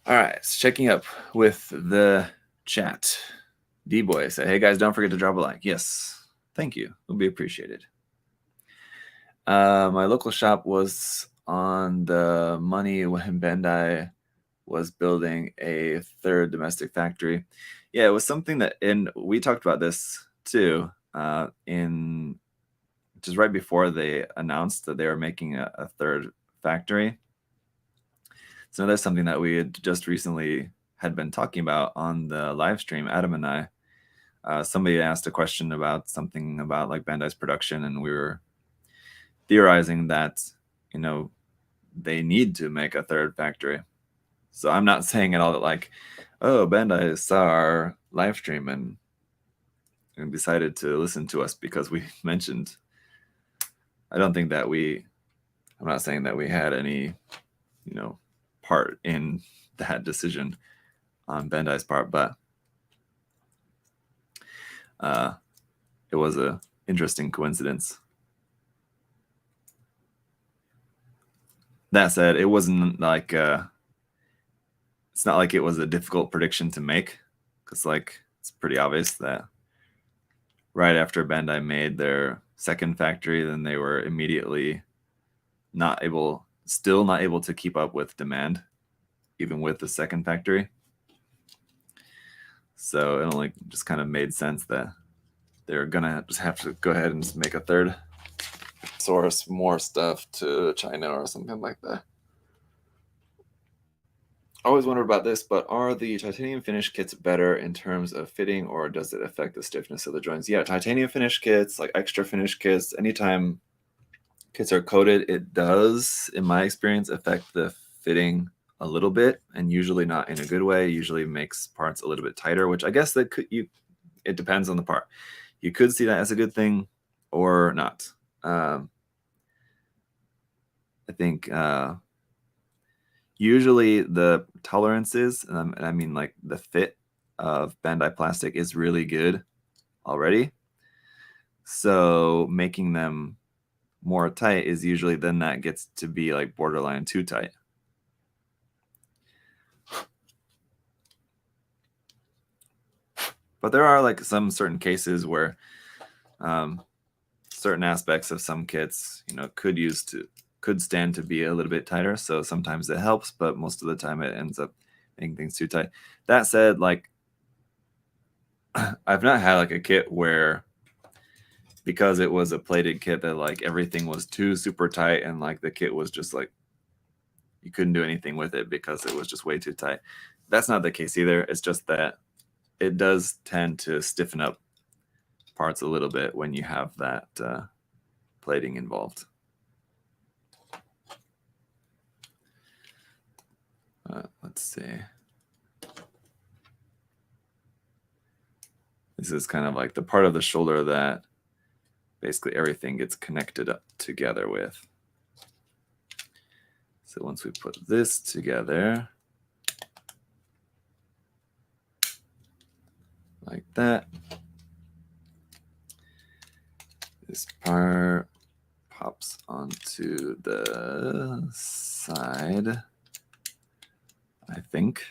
All right, checking up with the chat. D-Boy said, hey guys, don't forget to drop a like. Yes, thank you. It'll be appreciated. My local shop was on the money when Bandai was building a 3rd domestic factory. Yeah, it was something that, and we talked about this too, just right before they announced that they were making a 3rd factory. So that's something that we had just recently had been talking about on the live stream, Adam and I. Somebody asked a question about something about like Bandai's production, and we were theorizing that, you know, they need to make a 3rd factory. So I'm not saying at all that like, oh, Bandai saw our live stream and decided to listen to us because we mentioned. I don't think that I'm not saying that we had any, part in that decision on Bandai's part, but it was a interesting coincidence. That said, it wasn't like it's not like it was a difficult prediction to make, because like it's pretty obvious that right after Bandai made their 2nd factory, then they were immediately still not able to keep up with demand, even with the 2nd factory. So it only just kind of made sense that they're gonna just have to go ahead and just make a 3rd, source more stuff to China or something like that. I always wondered about this, but are the titanium finish kits better in terms of fitting, or does it affect the stiffness of the joints? Yeah, titanium finish kits, like extra finish kits, anytime kits are coated, it does, in my experience, affect the fitting a little bit, and usually not in a good way. It usually makes parts a little bit tighter, which I guess it depends on the part. You could see that as a good thing or not. I think usually the tolerances, and I mean like the fit of Bandai plastic is really good already. So making them more tight is usually then that gets to be like borderline too tight. But there are like some certain cases where certain aspects of some kits, could stand to be a little bit tighter. So sometimes it helps, but most of the time it ends up making things too tight. That said, like I've not had like a kit where, because it was a plated kit, that like everything was too super tight and like the kit was just like you couldn't do anything with it because it was just way too tight. That's not the case either. It's just that it does tend to stiffen up parts a little bit when you have that plating involved. Let's see. This is kind of like the part of the shoulder that basically everything gets connected up together with. So once we put this together, like that, this part pops onto the side, I think.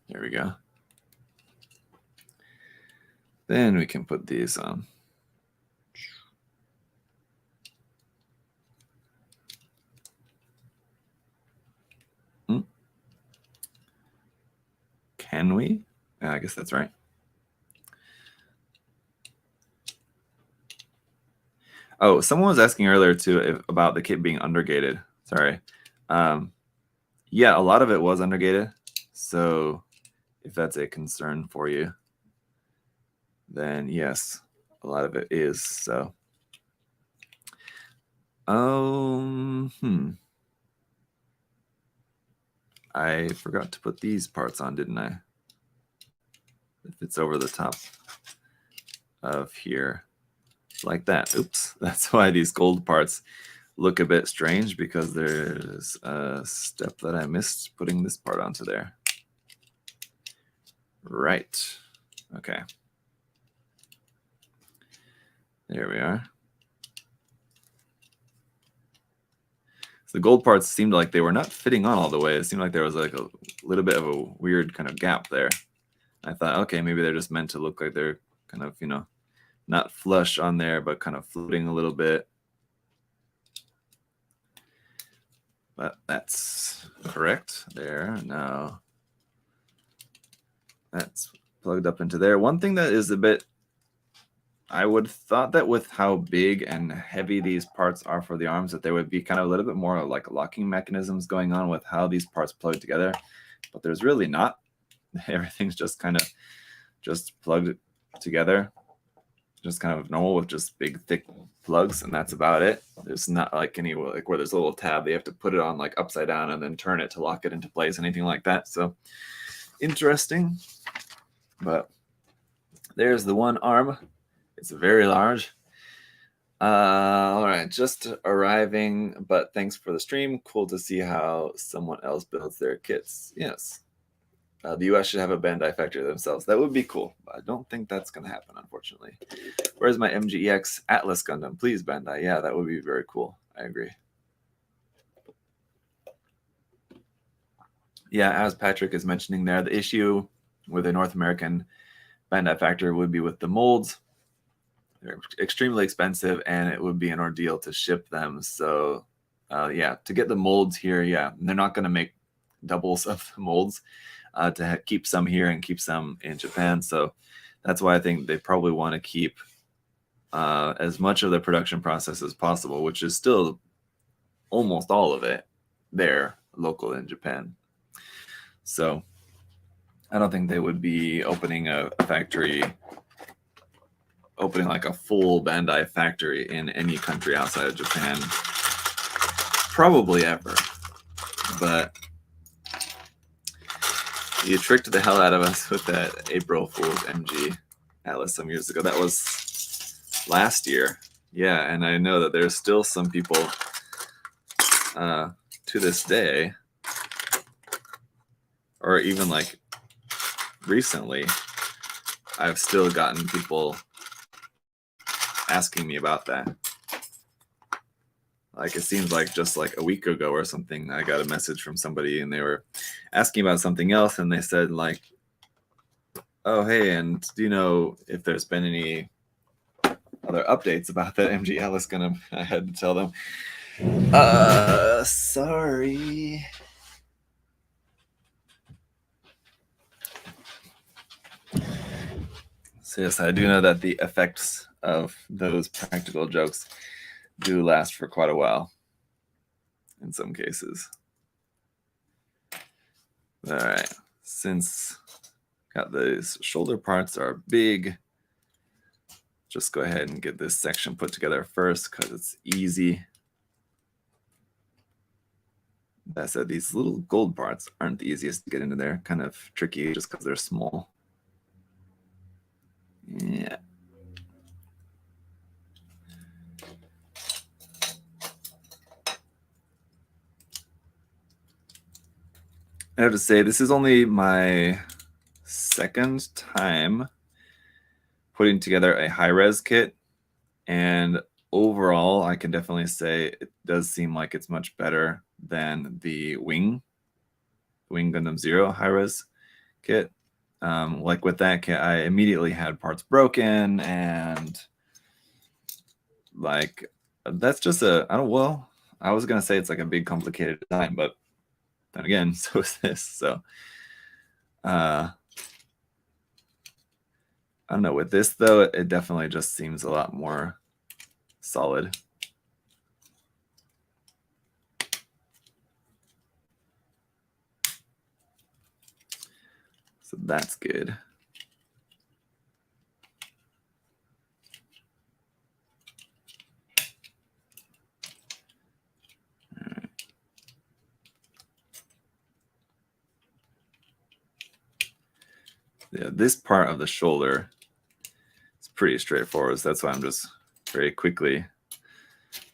There we go. Then we can put these on. Can we? I guess that's right. Oh, someone was asking earlier too about the kit being undergated. Sorry. Yeah, a lot of it was undergated. So if that's a concern for you, then yes, a lot of it is. So, I forgot to put these parts on, didn't I? If it's over the top of here, like that. Oops, that's why these gold parts look a bit strange, because there's a step that I missed putting this part onto there. Right. Okay. There we are. So the gold parts seemed like they were not fitting on all the way. It seemed like there was like a little bit of a weird kind of gap there. I thought, okay, maybe they're just meant to look like they're kind of, you know, not flush on there, but kind of floating a little bit. But that's correct there. Now that's plugged up into there. One thing that is a bit, I would thought that with how big and heavy these parts are for the arms, that there would be kind of a little bit more like locking mechanisms going on with how these parts plug together, but there's really not. Everything's just kind of just plugged together, just kind of normal with just big thick plugs, and that's about it. There's not like any like where there's a little tab they have to put it on like upside down and then turn it to lock it into place, anything like that. So interesting. But there's the one arm. It's very large. All right, just arriving, but thanks for the stream. Cool to see how someone else builds their kits. Yes. The US should have a Bandai factory themselves. That would be cool. But I don't think that's going to happen, unfortunately. Where's my MGEX Atlas Gundam? Please, Bandai. Yeah, that would be very cool. I agree. Yeah, as Patrick is mentioning there, the issue with a North American Bandai factory would be with the molds. They're extremely expensive, and it would be an ordeal to ship them. So, yeah, to get the molds here, yeah, they're not going to make doubles of the molds to keep some here and keep some in Japan. So that's why I think they probably want to keep as much of the production process as possible, which is still almost all of it there local in Japan. So I don't think they would be opening a factory, opening like a full Bandai factory in any country outside of Japan, probably ever. But you tricked the hell out of us with that April Fool's MG Atlas some years ago. That was last year. Yeah, and I know that there's still some people to this day, or even like recently, I've still gotten people asking me about that. Like it seems like just like a week ago or something, I got a message from somebody and they were asking about something else, and they said like, oh, hey, and do you know if there's been any other updates about that MG Atlas Gundam? I had to tell them, sorry. So yes, I do know that the effects of those practical jokes do last for quite a while. in some cases. All right, since got these shoulder parts are big, just go ahead and get this section put together first because it's easy. That said, these little gold parts aren't the easiest to get into there. Kind of tricky just because they're small. Yeah. I have to say, this is only my second time putting together a high-res kit, and overall, I can definitely say it does seem like it's much better than the Wing Gundam Zero high-res kit. Like with that kit, I immediately had parts broken, and like that's just I was gonna say it's like a big complicated design, but then again, so is this. So I don't know. With this though, it definitely just seems a lot more solid. So that's good. All right. Yeah, this part of the shoulder is pretty straightforward. So that's why I'm just very quickly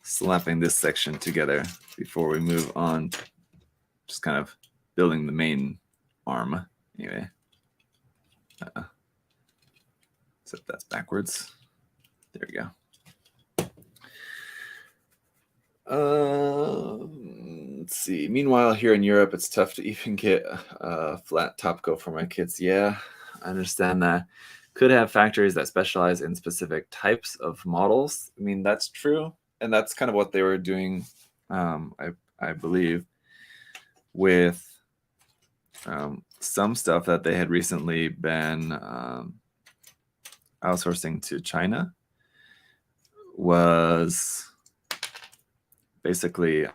slapping this section together before we move on. Just kind of building the main arm anyway. Except that's backwards. There we go. Let's see. Meanwhile, here in Europe, it's tough to even get a flat top coat for my kits. Yeah, I understand that. Could have factories that specialize in specific types of models. I mean, that's true. And that's kind of what they were doing, I believe, with some stuff that they had recently been outsourcing to China was basically,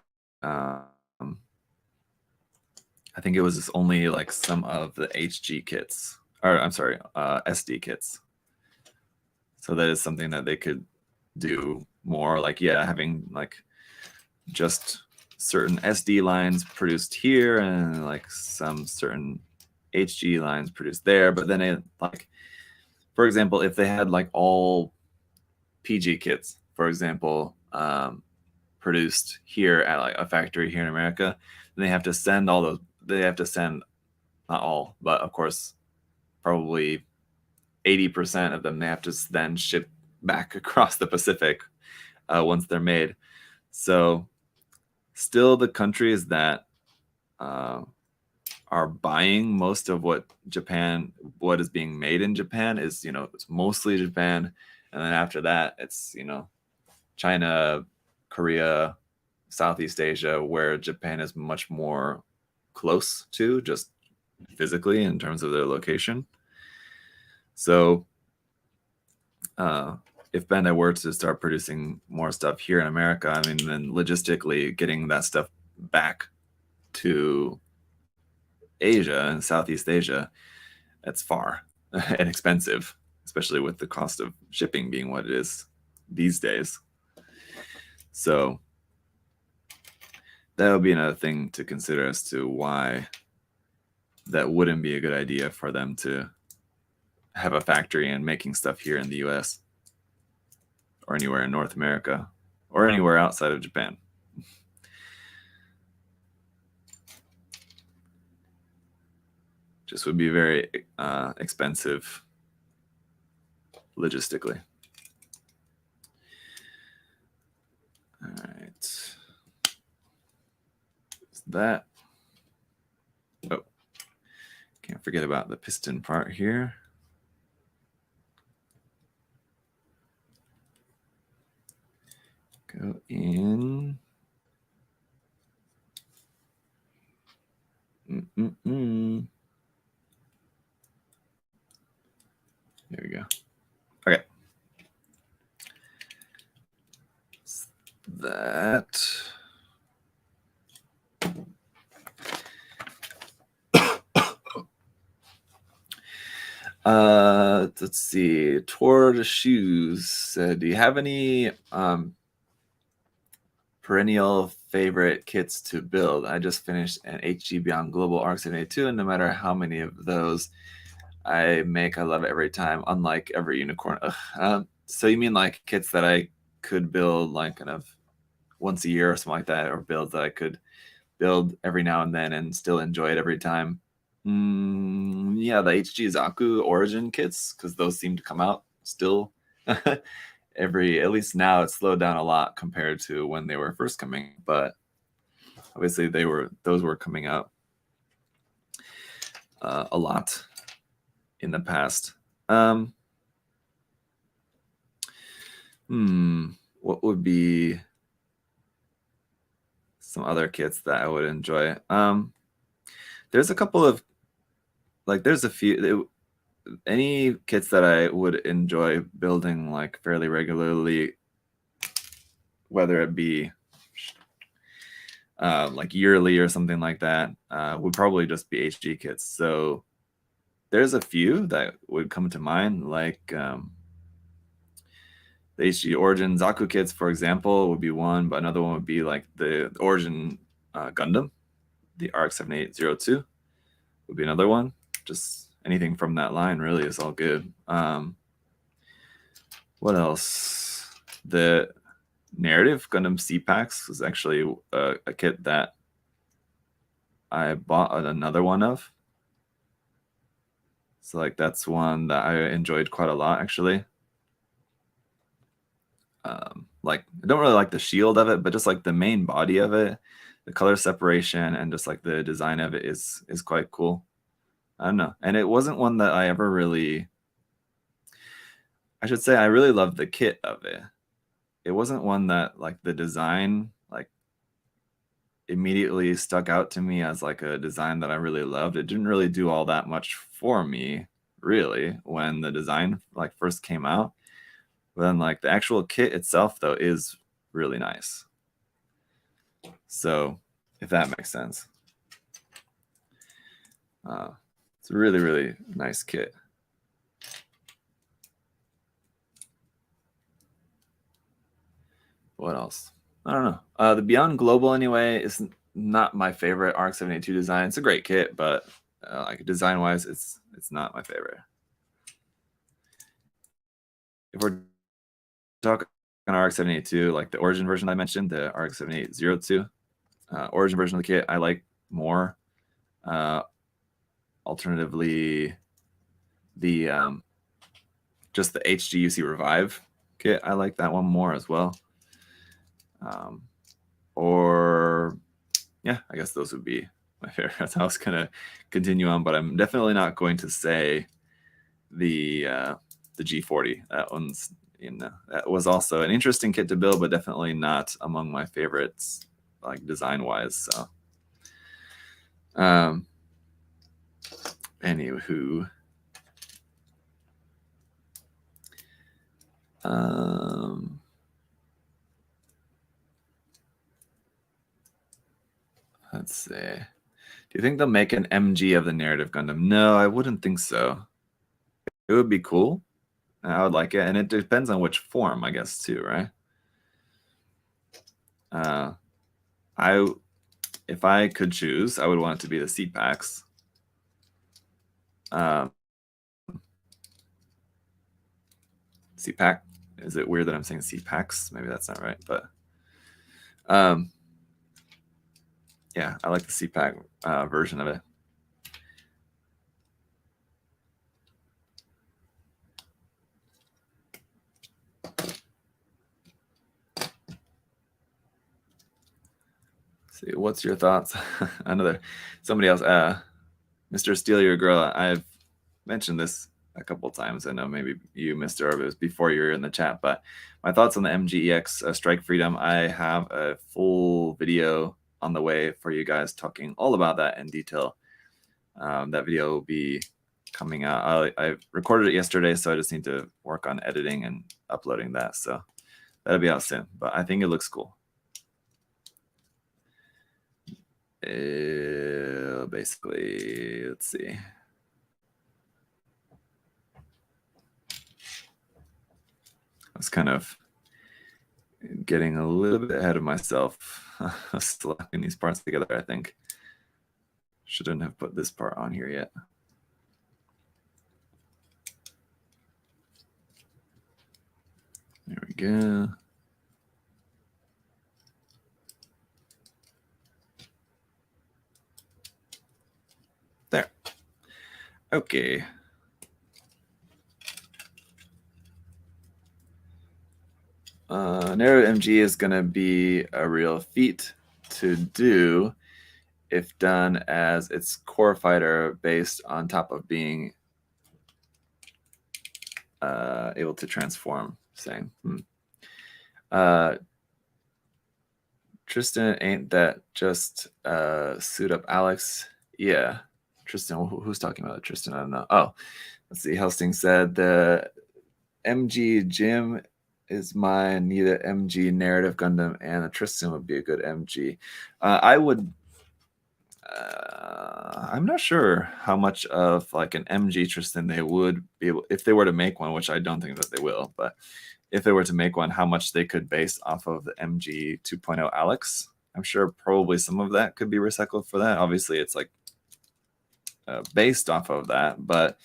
I think it was only like some of the HG kits, or I'm sorry, SD kits. So that is something that they could do more, like, yeah, having like just certain SD lines produced here and like some certain HG lines produced there. But then it, like, for example, if they had like all PG kits, for example, produced here at like a factory here in America, then they have to send all those. They have to send, not all, but of course, probably 80% of them. They have to then ship back across the Pacific once they're made. So, still, the countries that are buying most of what is being made in Japan is, it's mostly Japan, and then after that, it's China, Korea, Southeast Asia, where Japan is much more close to, just physically in terms of their location. So if Bandai were to start producing more stuff here in America, I mean, then logistically getting that stuff back to Asia and Southeast Asia, that's far and expensive, especially with the cost of shipping being what it is these days. So that would be another thing to consider as to why that wouldn't be a good idea for them to have a factory and making stuff here in the US or anywhere in North America or anywhere outside of Japan. Just would be very expensive logistically. All right. That. Oh, can't forget about the piston part here. Go in. There we go. Okay. That. Let's see. Toward the shoes said, do you have any perennial favorite kits to build? I just finished an HG Beyond Global RX-72, and no matter how many of those I make, I love it every time, unlike every unicorn. So you mean like kits that I could build like kind of once a year or something like that, or builds that I could build every now and then and still enjoy it every time? Yeah, the HG Zaku Origin kits, because those seem to come out still at least now it's slowed down a lot compared to when they were first coming, but obviously those were coming out a lot in the past. What would be some other kits that I would enjoy? There's a couple of there's a few any kits that I would enjoy building like fairly regularly, whether it be like yearly or something like that, would probably just be HG kits. So there's a few that would come to mind, like the HG Origin Zaku kits, for example, would be one, but another one would be like the Origin Gundam, the RX-7802 would be another one. Just anything from that line really is all good. What else? The Narrative Gundam C-Packs was actually a kit that I bought another one of. So like that's one that I enjoyed quite a lot, actually. Like I don't really like the shield of it, but just like the main body of it, the color separation and just like the design of it is quite cool. I don't know. And it wasn't one that I ever really, I should say I really loved the kit of it. It wasn't one that like the design like immediately stuck out to me as like a design that I really loved. It didn't really do all that much for me really when the design like first came out. But then like the actual kit itself though is really nice. So if that makes sense. It's a really, really nice kit. What else? I don't know. The Beyond Global anyway is not my favorite RX-78 design. It's a great kit, but like design-wise, it's not my favorite. If we're talking RX-78, like the Origin version I mentioned, the RX-7802, Origin version of the kit, I like more. Alternatively, the just the HGUC Revive kit, I like that one more as well. Or yeah, I guess those would be my favorites. I was gonna continue on, but I'm definitely not going to say the G40. That one's that was also an interesting kit to build, but definitely not among my favorites, like design wise. So, anywho, let's see. Do you think they'll make an MG of the Narrative Gundam? No, I wouldn't think so. It would be cool. I would like it, and it depends on which form, I guess, too, right? If I could choose, I would want it to be the C-Packs. C-Pack. Is it weird that I'm saying C-Packs? Maybe that's not right, but yeah, I like the C-Pack version of it. See, what's your thoughts? Somebody else, Mr. Steal Your Girl. I've mentioned this a couple times. I know maybe you missed it, or it was before you were in the chat, but my thoughts on the MGEX Strike Freedom. I have a full video on the way for you guys talking all about that in detail. That video will be coming out. I recorded it yesterday, so I just need to work on editing and uploading that. So that'll be out soon, but I think it looks cool. Basically, let's see. just kind of getting a little bit ahead of myself. Slapping these parts together, I think. Shouldn't have put this part on here yet. There we go. There. Okay. Narrowed MG is going to be a real feat to do if done as its core fighter based on top of being able to transform. Saying, Tristan, ain't that just suit up Alex? Yeah. Tristan, who's talking about Tristan? I don't know. Oh, let's see. Helsting said the MG Jim is mine. Neither MG narrative Gundam and a Tristan would be a good MG. I would. I'm not sure how much of like an MG Tristan they would be able, if they were to make one, which I don't think that they will, but if they were to make one, how much they could base off of the MG 2.0 Alex. I'm sure probably some of that could be recycled for that. Obviously, it's like based off of that, but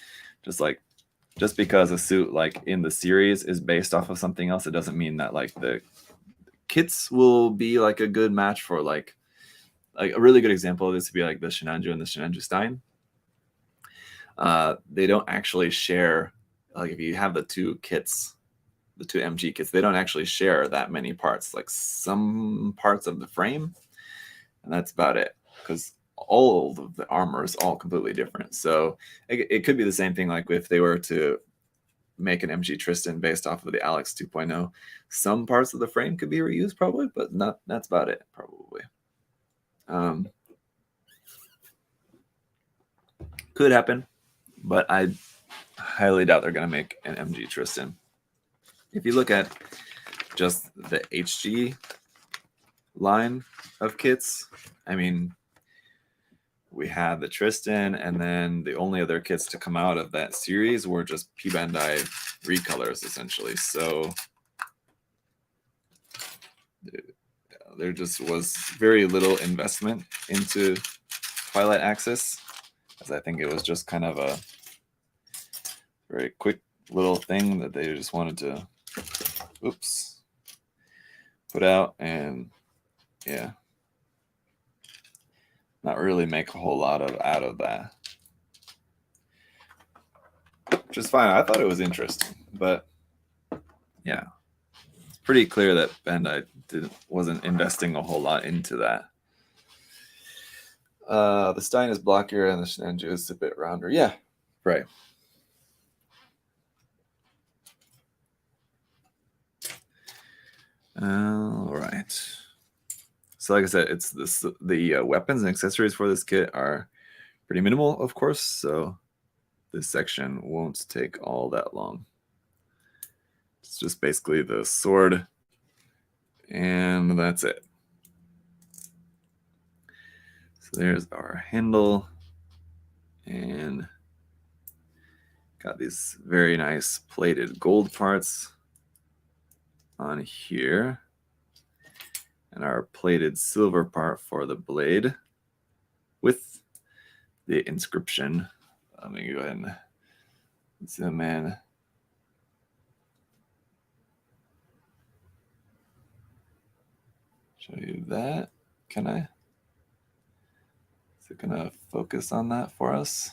just because a suit like in the series is based off of something else, it doesn't mean that like the kits will be like a good match for like a really good example of this would be like the Shinanju and the Shinanju Stein. They don't actually share, like if you have the two kits, the two MG kits, they don't actually share that many parts, like some parts of the frame, and that's about it, because all of the armor is all completely different. So it could be the same thing like if they were to make an MG Tristan based off of the Alex 2.0, some parts of the frame could be reused probably, but not, that's about it probably. Could happen, but I highly doubt they're going to make an MG Tristan. If you look at just the HG line of kits, I mean, we had the Tristan, and then the only other kits to come out of that series were just P Bandai recolors, essentially. So there just was very little investment into Twilight Axis, as I think it was just kind of a very quick little thing that they just wanted to, put out, and yeah, not really make a whole lot out of that. Which is fine. I thought it was interesting, but yeah, it's pretty clear that Bandai wasn't investing a whole lot into that. The Stein is blockier and the Shinanju is a bit rounder. Yeah, right. All right. So like I said, it's the weapons and accessories for this kit are pretty minimal, of course, so this section won't take all that long. It's just basically the sword, and that's it. So there's our handle, and got these very nice plated gold parts on here, and our plated silver part for the blade with the inscription. Let me go ahead and zoom in. Show you that. Can I? Is it gonna focus on that for us?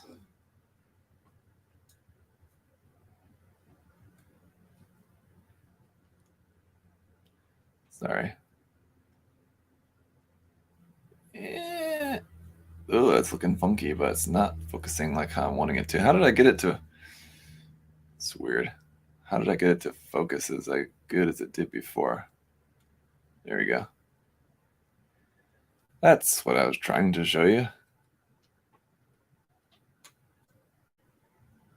Sorry. Yeah. Oh, that's looking funky, but it's not focusing like how I'm wanting it to. How did I get it to? It's weird. How did I get it to focus as good as it did before? There we go. That's what I was trying to show you.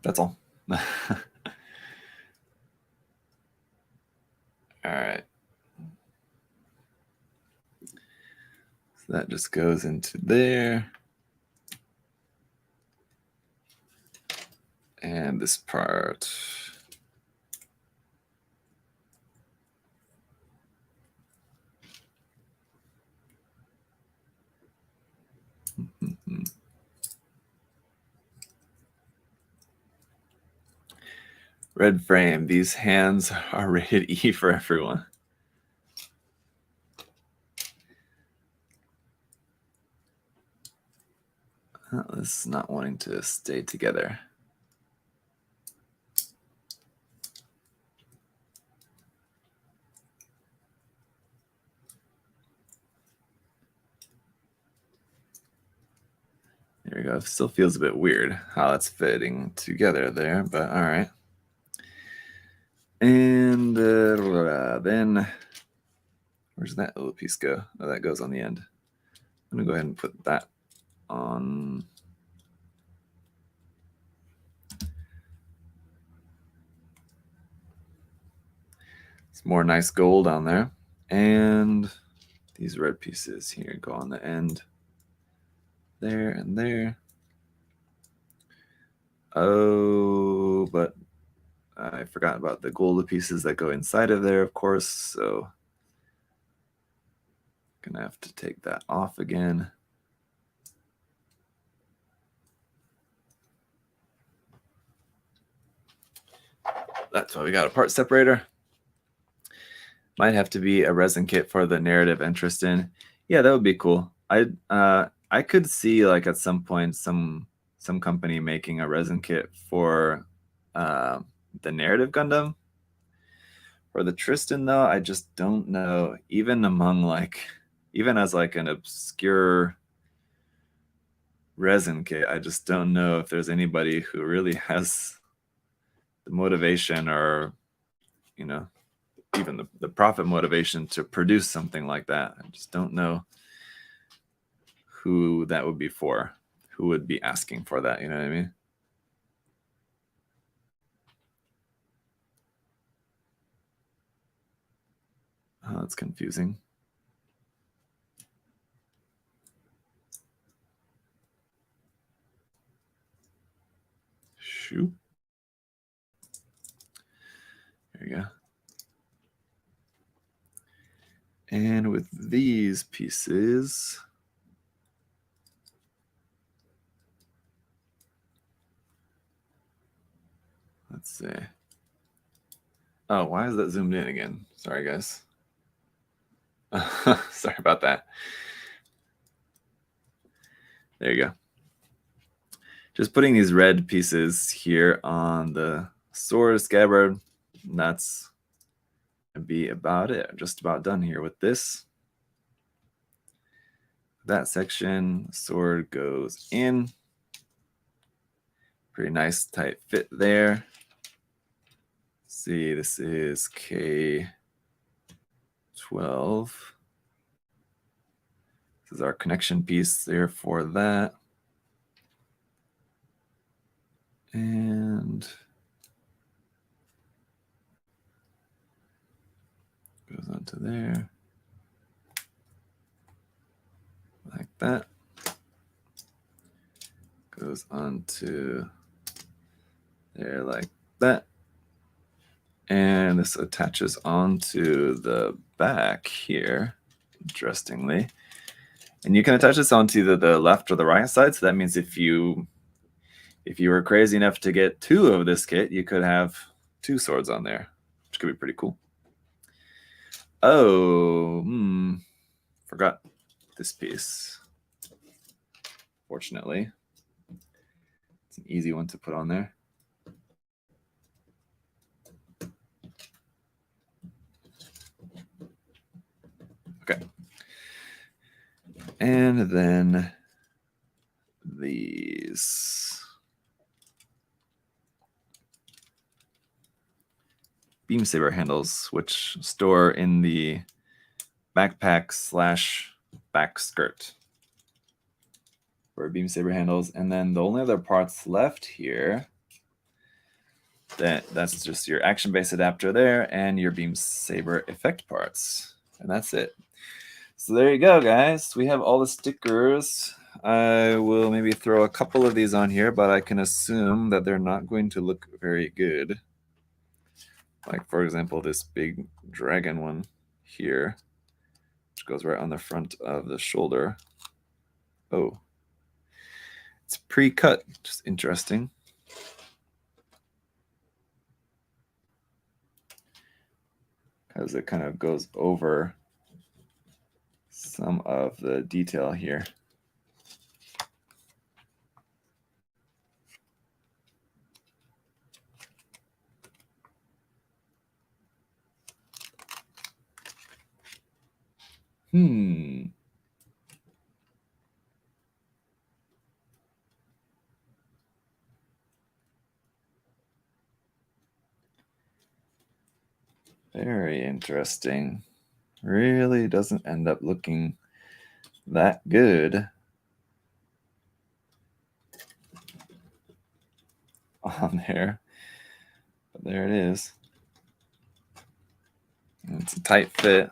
That's all. All right. So that just goes into there. And this part Red frame. These hands are rated E for everyone. This is not wanting to stay together. There we go. It still feels a bit weird how it's fitting together there, but all right. And then where's that little piece go? Oh, that goes on the end. I'm gonna go ahead and put that on. It's more nice gold on there. And these red pieces here go on the end. There and there. Oh, but I forgot about the gold pieces that go inside of there, of course. So gonna have to take that off again. That's why we got a part separator. Might have to be a resin kit for the narrative interest in. Yeah, that would be cool. I could see like at some point some company making a resin kit for the narrative Gundam. For the Tristan though, I just don't know. Even as like an obscure resin kit, I just don't know if there's anybody who really has the motivation or, you know, even the profit motivation to produce something like that. I just don't know who that would be for, who would be asking for that, you know what I mean? Oh, that's confusing. Shoot. There you go. And with these pieces, let's see. Oh, why is that zoomed in again? Sorry, guys. Sorry about that. There you go. Just putting these red pieces here on the sword scabbard. And that's gonna be about it. I'm just about done here with this. That section, sword goes in. Pretty nice tight fit there. See, this is K12. This is our connection piece there for that. And goes onto there. Like that. Goes onto there like that. And this attaches onto the back here, interestingly. And you can attach this onto either the left or the right side. So that means if you were crazy enough to get two of this kit, you could have two swords on there, which could be pretty cool. Oh, forgot this piece. Fortunately, it's an easy one to put on there. Okay. And then these beam saber handles, which store in the backpack / back skirt for beam saber handles. And then the only other parts left here, that's just your action base adapter there and your beam saber effect parts. And that's it. So there you go, guys. We have all the stickers. I will maybe throw a couple of these on here, but I can assume that they're not going to look very good. Like, for example, this big dragon one here, which goes right on the front of the shoulder. Oh, it's pre-cut. Just interesting. because it kind of goes over some of the detail here. Very interesting. Really doesn't end up looking that good on there. But there it is. And it's a tight fit.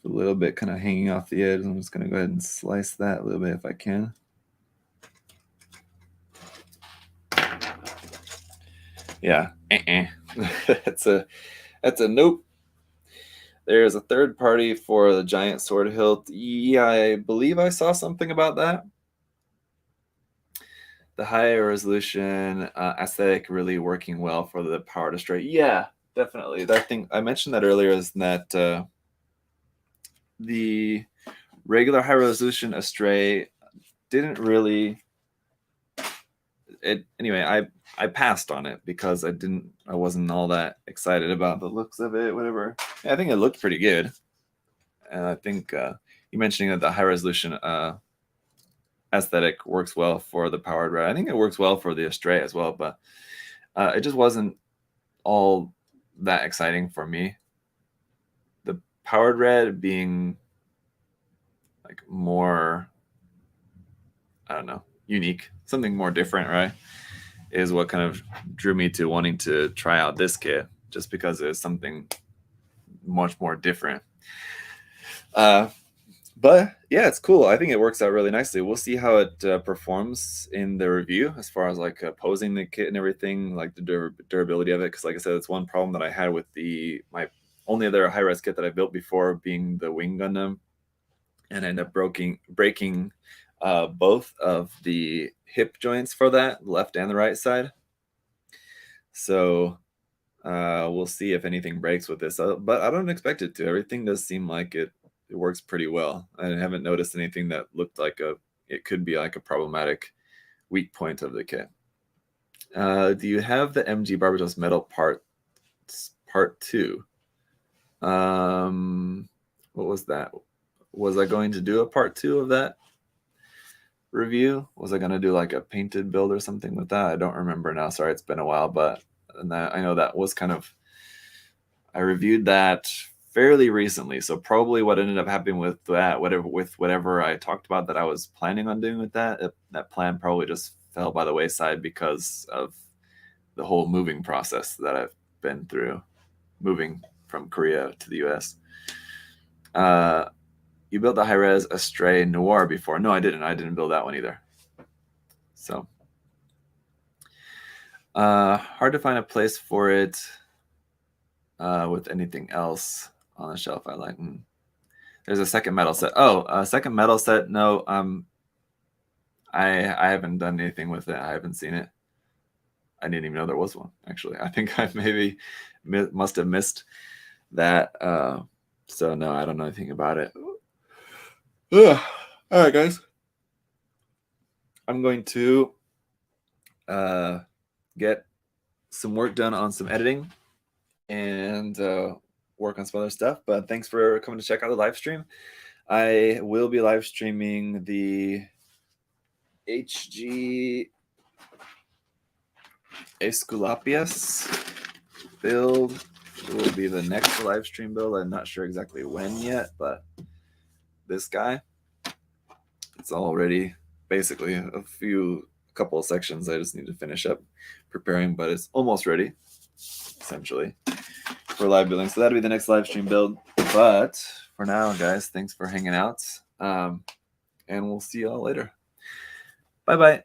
A little bit kind of hanging off the edge. I'm just going to go ahead and slice that a little bit if I can. Yeah. That's a nope. There's a third party for the giant sword hilt. Yeah, I believe I saw something about that. The high resolution aesthetic really working well for the power destroy. Yeah, definitely. That thing I mentioned that earlier is that the regular high resolution Astray didn't really. Anyway, I passed on it because I wasn't all that excited about the looks of it, whatever. Yeah, I think it looked pretty good. And I think you mentioning that the high resolution aesthetic works well for the powered red. I think it works well for the Astray as well, but it just wasn't all that exciting for me. The powered red being like more, I don't know, unique, something more different, right? Is what kind of drew me to wanting to try out this kit, just because it's something much more different. But yeah, it's cool. I think it works out really nicely. We'll see how it performs in the review as far as like posing the kit and everything, like the durability of it. Because like I said, it's one problem that I had with my only other high-res kit that I built before being the Wing Gundam, and I ended up breaking both of the hip joints for that, left and the right side. So we'll see if anything breaks with this, but I don't expect it to. Everything does seem like it works pretty well. I haven't noticed anything that looked like it could be like a problematic weak point of the kit. Do you have the MG Barbatos Metal part 2? What was that? Was I going to do a part 2 of that review? Was I going to do like a painted build or something with that? I don't remember now. Sorry, it's been a while, but I know that was kind of, I reviewed that fairly recently. So probably what ended up happening with that, whatever I talked about that I was planning on doing with that plan probably just fell by the wayside because of the whole moving process that I've been through, moving from Korea to the US. You built the high-res Astray Noir before. No, I didn't. I didn't build that one either. So hard to find a place for it with anything else on the shelf. I like. There's a second metal set. Oh, a second metal set. No, I haven't done anything with it. I haven't seen it. I didn't even know there was one. Actually, I think I maybe must have missed that. So no, I don't know anything about it. All right, guys. I'm going to get some work done on some editing and work on some other stuff. But thanks for coming to check out the live stream. I will be live streaming the HG Esculapius build. It will be the next live stream build. I'm not sure exactly when yet, but this guy, it's already basically a couple of sections I just need to finish up preparing, but it's almost ready essentially for live building. So that'll be the next live stream build. But for now, guys, thanks for hanging out. And we'll see y'all later. Bye-bye.